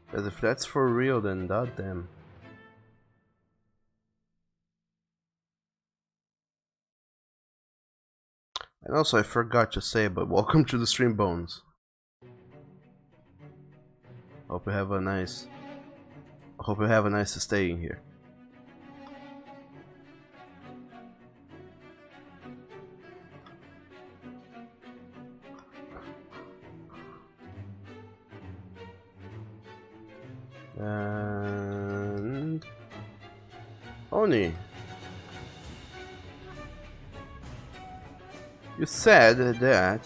Because if that's for real, then goddamn. And also, I forgot to say, but welcome to the stream, Bones. Hope you have a nice staying here. And Oni, you said that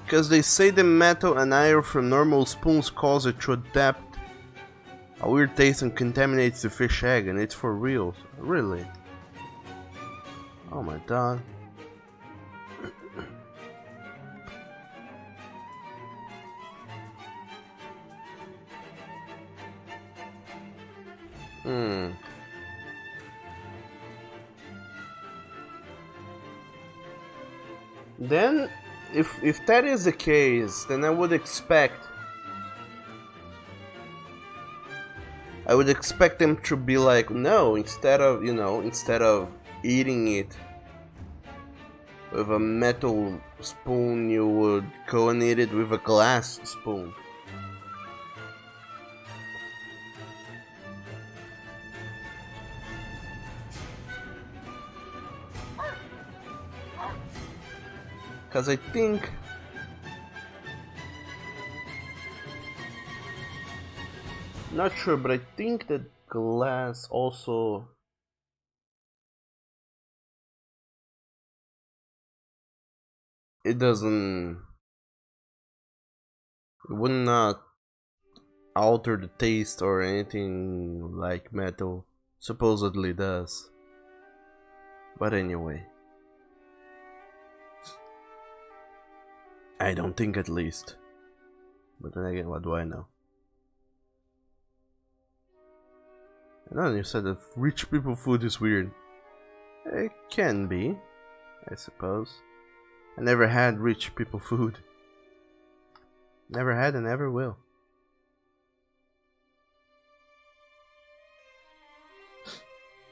because they say the metal and iron from normal spoons cause it to adapt a weird taste and contaminates the fish egg, and it's for real. Really? Oh my god. Then, if that is the case, then I would expect them to be like, no, instead of eating it with a metal spoon, you would go and eat it with a glass spoon. Because I think not sure, but I think that glass also it would not alter the taste or anything like metal supposedly does. But anyway, I don't think, at least. But then again, what do I know? And then you said that rich people food is weird. It can be, I suppose. I never had rich people food. Never had and never will.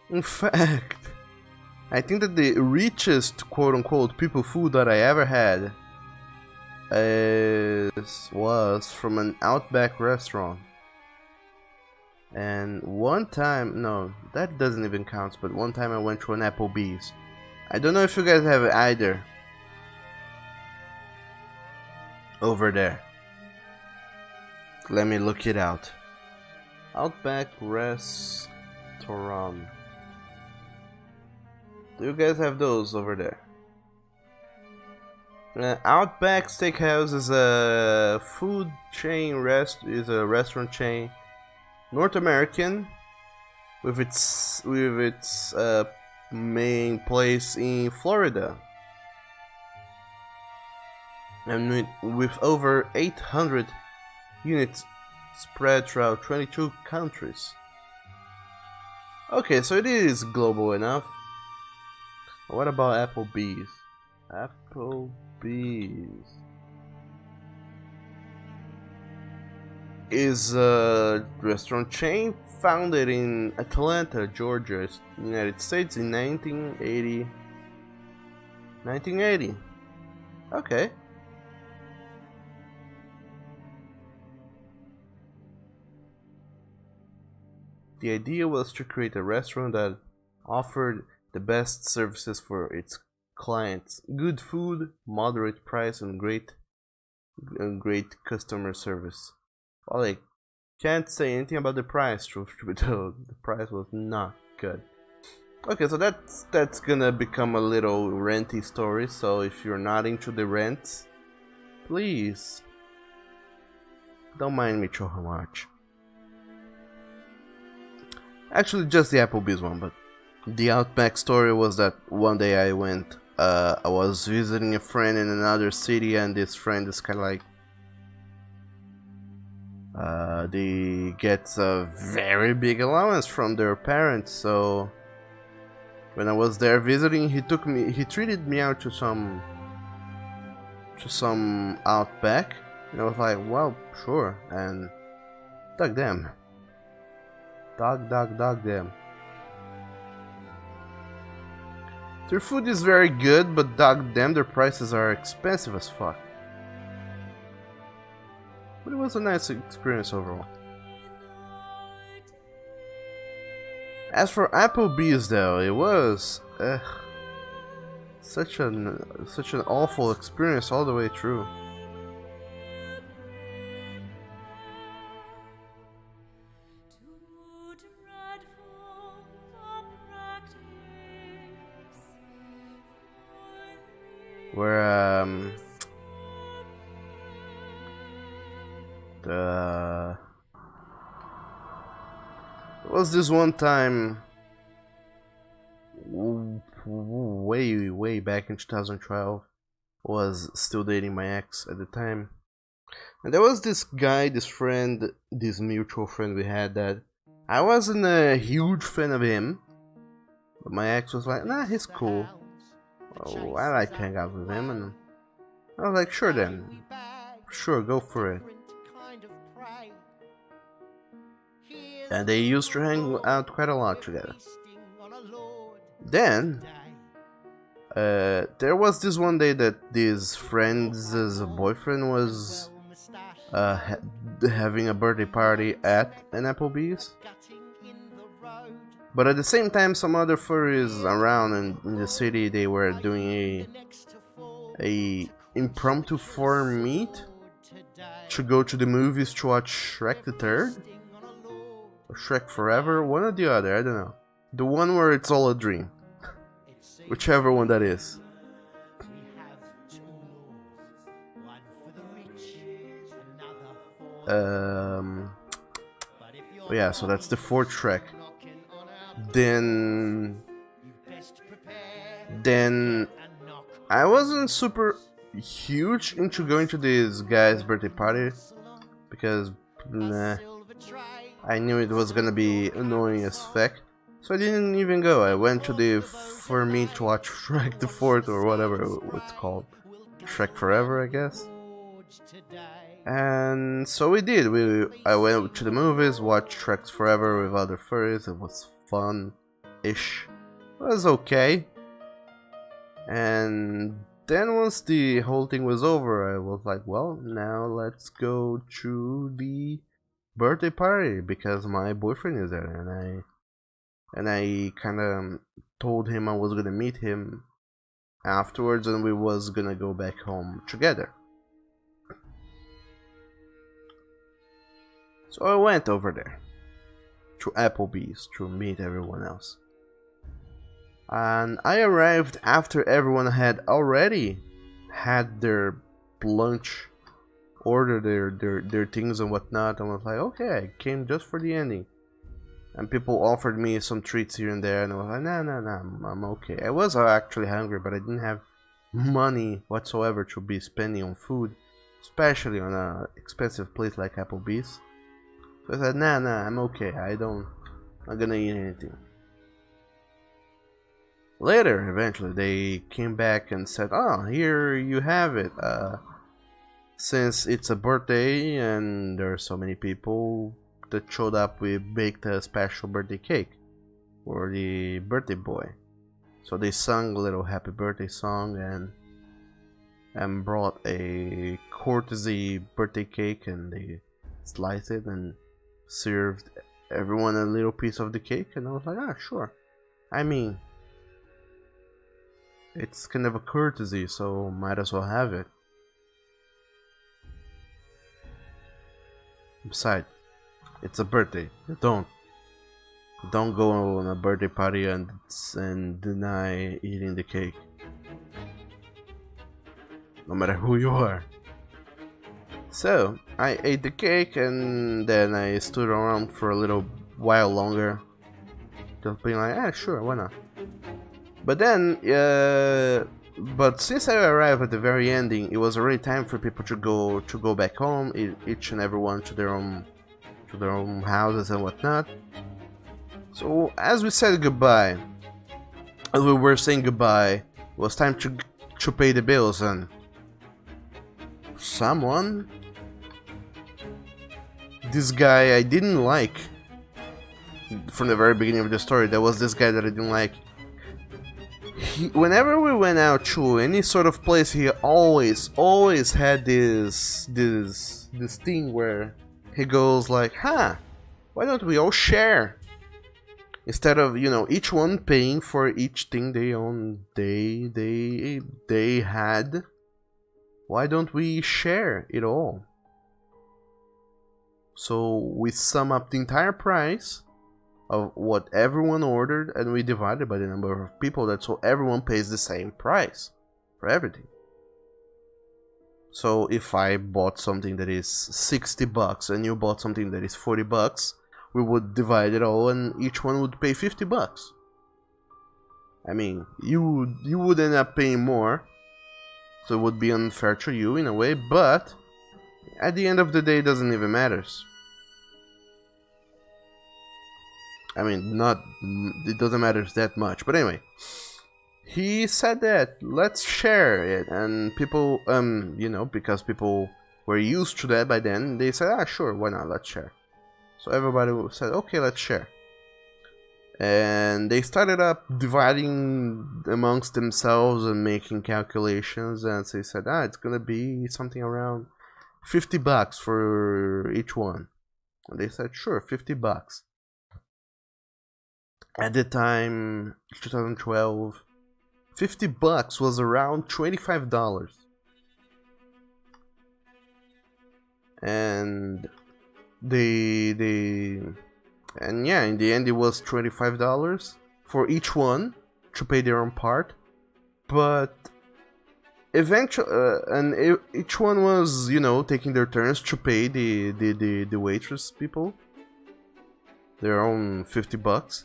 In fact, I think that the richest quote-unquote people food that I ever had was from an Outback restaurant. And one time, no, that doesn't even count, but one time I went to an Applebee's. I don't know if you guys have either. Over there. Let me look it out. Outback restaurant. Do you guys have those over there? Outback Steakhouse is a food chain restaurant chain, North American, with its main place in Florida, and with over 800 units spread throughout 22 countries. Okay, so it is global enough. What about Applebee's? Applebee's is a restaurant chain founded in Atlanta, Georgia, United States in 1980. 1980. Okay. The idea was to create a restaurant that offered the best services for its clients: good food, moderate price, and great customer service. Well, I can't say anything about the price, truth be told. The price was not good. Okay, so that's gonna become a little renty story, so if you're not into the rents, please don't mind me so much. Actually, just the Applebee's one, but the Outback story was that one day I was visiting a friend in another city, and this friend is kind of like, they get a very big allowance from their parents. So when I was there visiting, he treated me out to some Outback, and I was like, well, sure, and dug them. Dog them. Their food is very good, but dog damn, their prices are expensive as fuck. But it was a nice experience overall. As for Applebee's though, it was such an awful experience all the way through. Where there was this one time way back in 2012, was still dating my ex at the time, and there was this guy, this friend, this mutual friend we had, that I wasn't a huge fan of him, but my ex was like, nah, he's cool. Oh, I like to hang out with him, and I was like, sure then, sure, go for it. And they used to hang out quite a lot together. Then there was this one day that this friend's boyfriend was having a birthday party at an Applebee's. But at the same time, some other furries around in the city, they were doing a impromptu forum meet to go to the movies to watch Shrek the Third or Shrek Forever, one or the other, I don't know. The one where it's all a dream, whichever one that is. Yeah, so that's the fourth Shrek. Then I wasn't super huge into going to this guy's birthday party because I knew it was gonna be annoying as fuck, so I didn't even go. I went to the for me to watch Shrek the Fourth or whatever it's called. Shrek Forever, I guess. And so we did. I went to the movies, watched Shrek Forever with other furries. It was fun-ish. It was okay. And then once the whole thing was over, I was like, well, now let's go to the birthday party because my boyfriend is there, and I kind of told him I was gonna meet him afterwards and we was gonna go back home together. So I went over there to Applebee's to meet everyone else. And I arrived after everyone had already had their lunch, ordered their things and whatnot, and was like, okay, I came just for the ending. And people offered me some treats here and there, and I was like, nah, I'm okay. I was actually hungry, but I didn't have money whatsoever to be spending on food, especially on an expensive place like Applebee's. So I said, nah, I'm okay. I'm not gonna eat anything. Later, eventually, they came back and said, oh, here you have it. Since it's a birthday and there are so many people that showed up, we baked a special birthday cake for the birthday boy. So they sung a little happy birthday song and brought a courtesy birthday cake, and they sliced it and served everyone a little piece of the cake, and I was like, ah, sure. I mean, it's kind of a courtesy, so might as well have it. Besides, it's a birthday. Don't go on a birthday party and deny eating the cake, no matter who you are. So I ate the cake and then I stood around for a little while longer, just being like, ah, sure, why not? But then, but since I arrived at the very ending, it was already time for people to go back home, each and everyone to their own houses and whatnot. So as we said goodbye, as we were saying goodbye, it was time to pay the bills, and someone, this guy I didn't like from the very beginning of the story. There was this guy that I didn't like. Whenever we went out to any sort of place, he always had this thing where he goes like, huh, why don't we all share? Instead of, you know, each one paying for each thing they own, they had, why don't we share it all? So we sum up the entire price of what everyone ordered, and we divide it by the number of people, that so everyone pays the same price for everything. So if I bought something that is $60 and you bought something that is $40, we would divide it all and each one would pay $50. I mean, you would end up paying more, so it would be unfair to you in a way, but at the end of the day it doesn't even matter. I mean, it doesn't matter that much, but anyway, he said that let's share it, and people, you know, because people were used to that by then, they said, ah, sure, why not, let's share. So everybody said, okay, let's share, and they started up dividing amongst themselves and making calculations, and they said, ah, it's gonna be something around $50 for each one, and they said, sure, $50. At the time, 2012, $50 was around $25. And and yeah, in the end it was $25 for each one to pay their own part. But eventually, each one was, you know, taking their turns to pay the waitress people their own $50.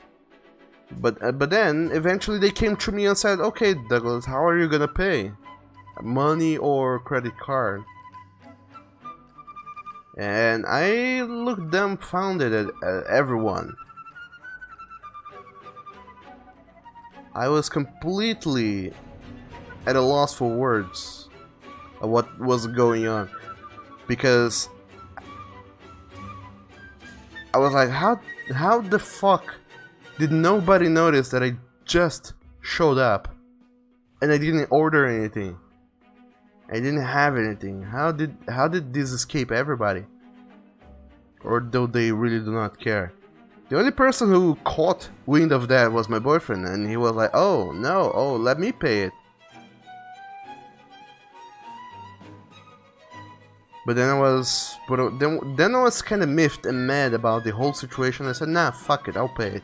But then eventually they came to me and said, okay, Douglas, how are you gonna pay? Money or credit card? And I looked dumbfounded at everyone. I was completely at a loss for words. of what was going on, because I was like, how the fuck did nobody notice that I just showed up and I didn't order anything? I didn't have anything. How did this escape everybody? Or do they really do not care? The only person who caught wind of that was my boyfriend, and he was like, "Oh no, oh let me pay it." But then I was kind of miffed and mad about the whole situation. I said, "Nah, fuck it, I'll pay it."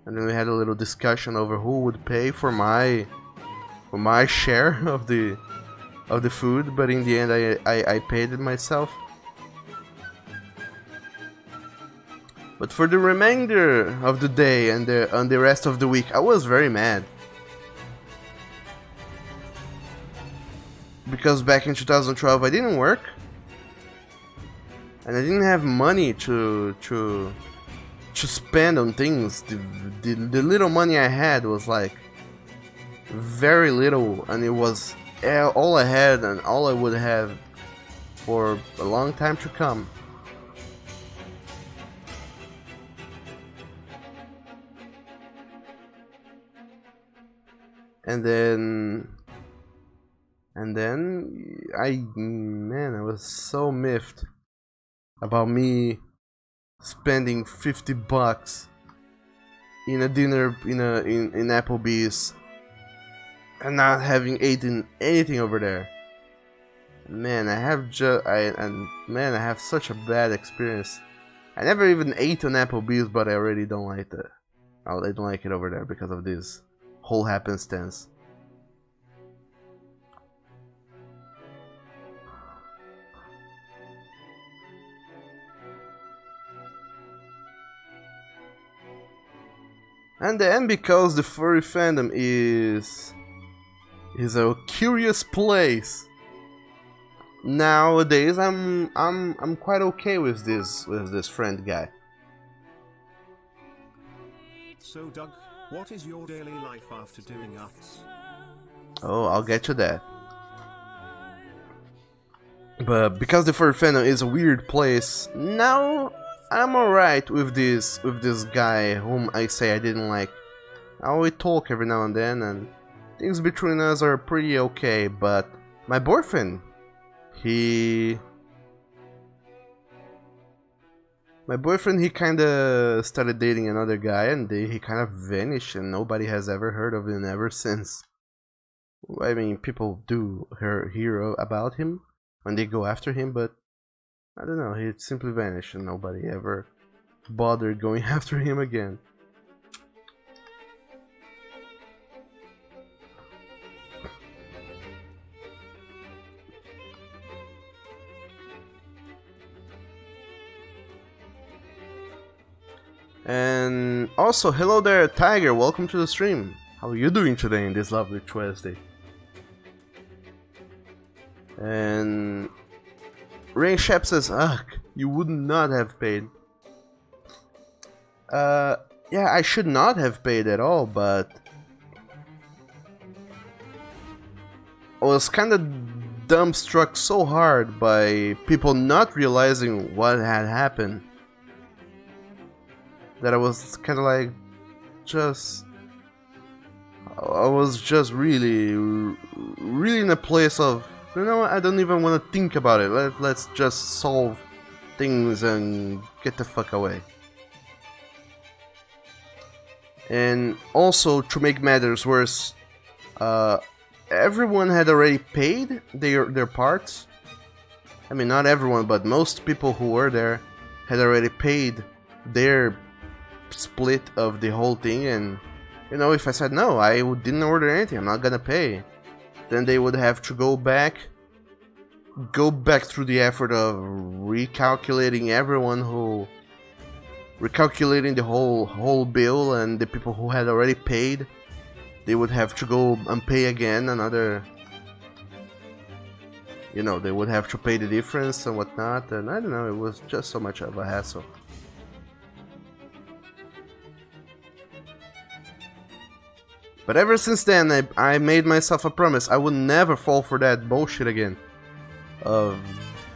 And then we had a little discussion over who would pay for my share of the food. But in the end, I paid it myself. But for the remainder of the day and the rest of the week, I was very mad. Because back in 2012 I didn't work. And I didn't have money to spend on things. The little money I had was like very little, and it was all I had and all I would have for a long time to come. And then I was so miffed about me spending $50 in a dinner in Applebee's and not having eaten anything over there. Man, I have such a bad experience. I never even ate an Applebee's, but I already don't like it. I don't like it over there because of this whole happenstance. And then because the furry fandom is a curious place, nowadays I'm quite okay with this friend guy. So Doug, what is your daily life after doing UFs? Oh, I'll get to that. But because the furry fandom is a weird place, now I'm alright with this guy whom I say I didn't like. We talk every now and then, and things between us are pretty okay. But my boyfriend, he kinda started dating another guy, and he kind of vanished, and nobody has ever heard of him ever since. I mean, people do hear about him when they go after him, but I don't know, he simply vanished and nobody ever bothered going after him again. And also, hello there, Tiger, welcome to the stream. How are you doing today in this lovely Tuesday? And Rain Shep says, ugh, you would not have paid. Yeah, I should not have paid at all, but I was kinda dumbstruck so hard by people not realizing what had happened that I was kinda like, I was just really in a place of, you know, I don't even want to think about it. Let's just solve things and get the fuck away. And also, to make matters worse, everyone had already paid their parts. I mean, not everyone, but most people who were there had already paid their split of the whole thing. And, you know, if I said, no, I didn't order anything, I'm not gonna pay, then they would have to go back through the effort of recalculating the whole bill, and the people who had already paid, they would have to go and pay again another, you know, they would have to pay the difference and whatnot, and I don't know, it was just so much of a hassle. But ever since then, I made myself a promise I would never fall for that bullshit again. Of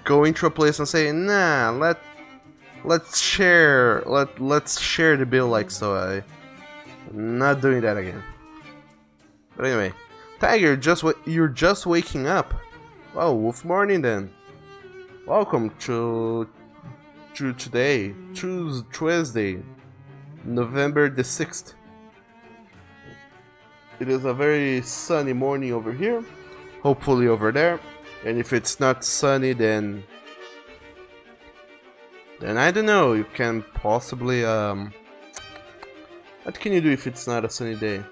going to a place and saying, nah, let's share the bill like so. I'm not doing that again. But anyway, Tiger, you're just waking up. Oh, wolf morning then. Welcome to today, Tuesday, November the 6th. It is a very sunny morning over here, hopefully over there. And if it's not sunny, then I don't know. You can possibly what can you do if it's not a sunny day?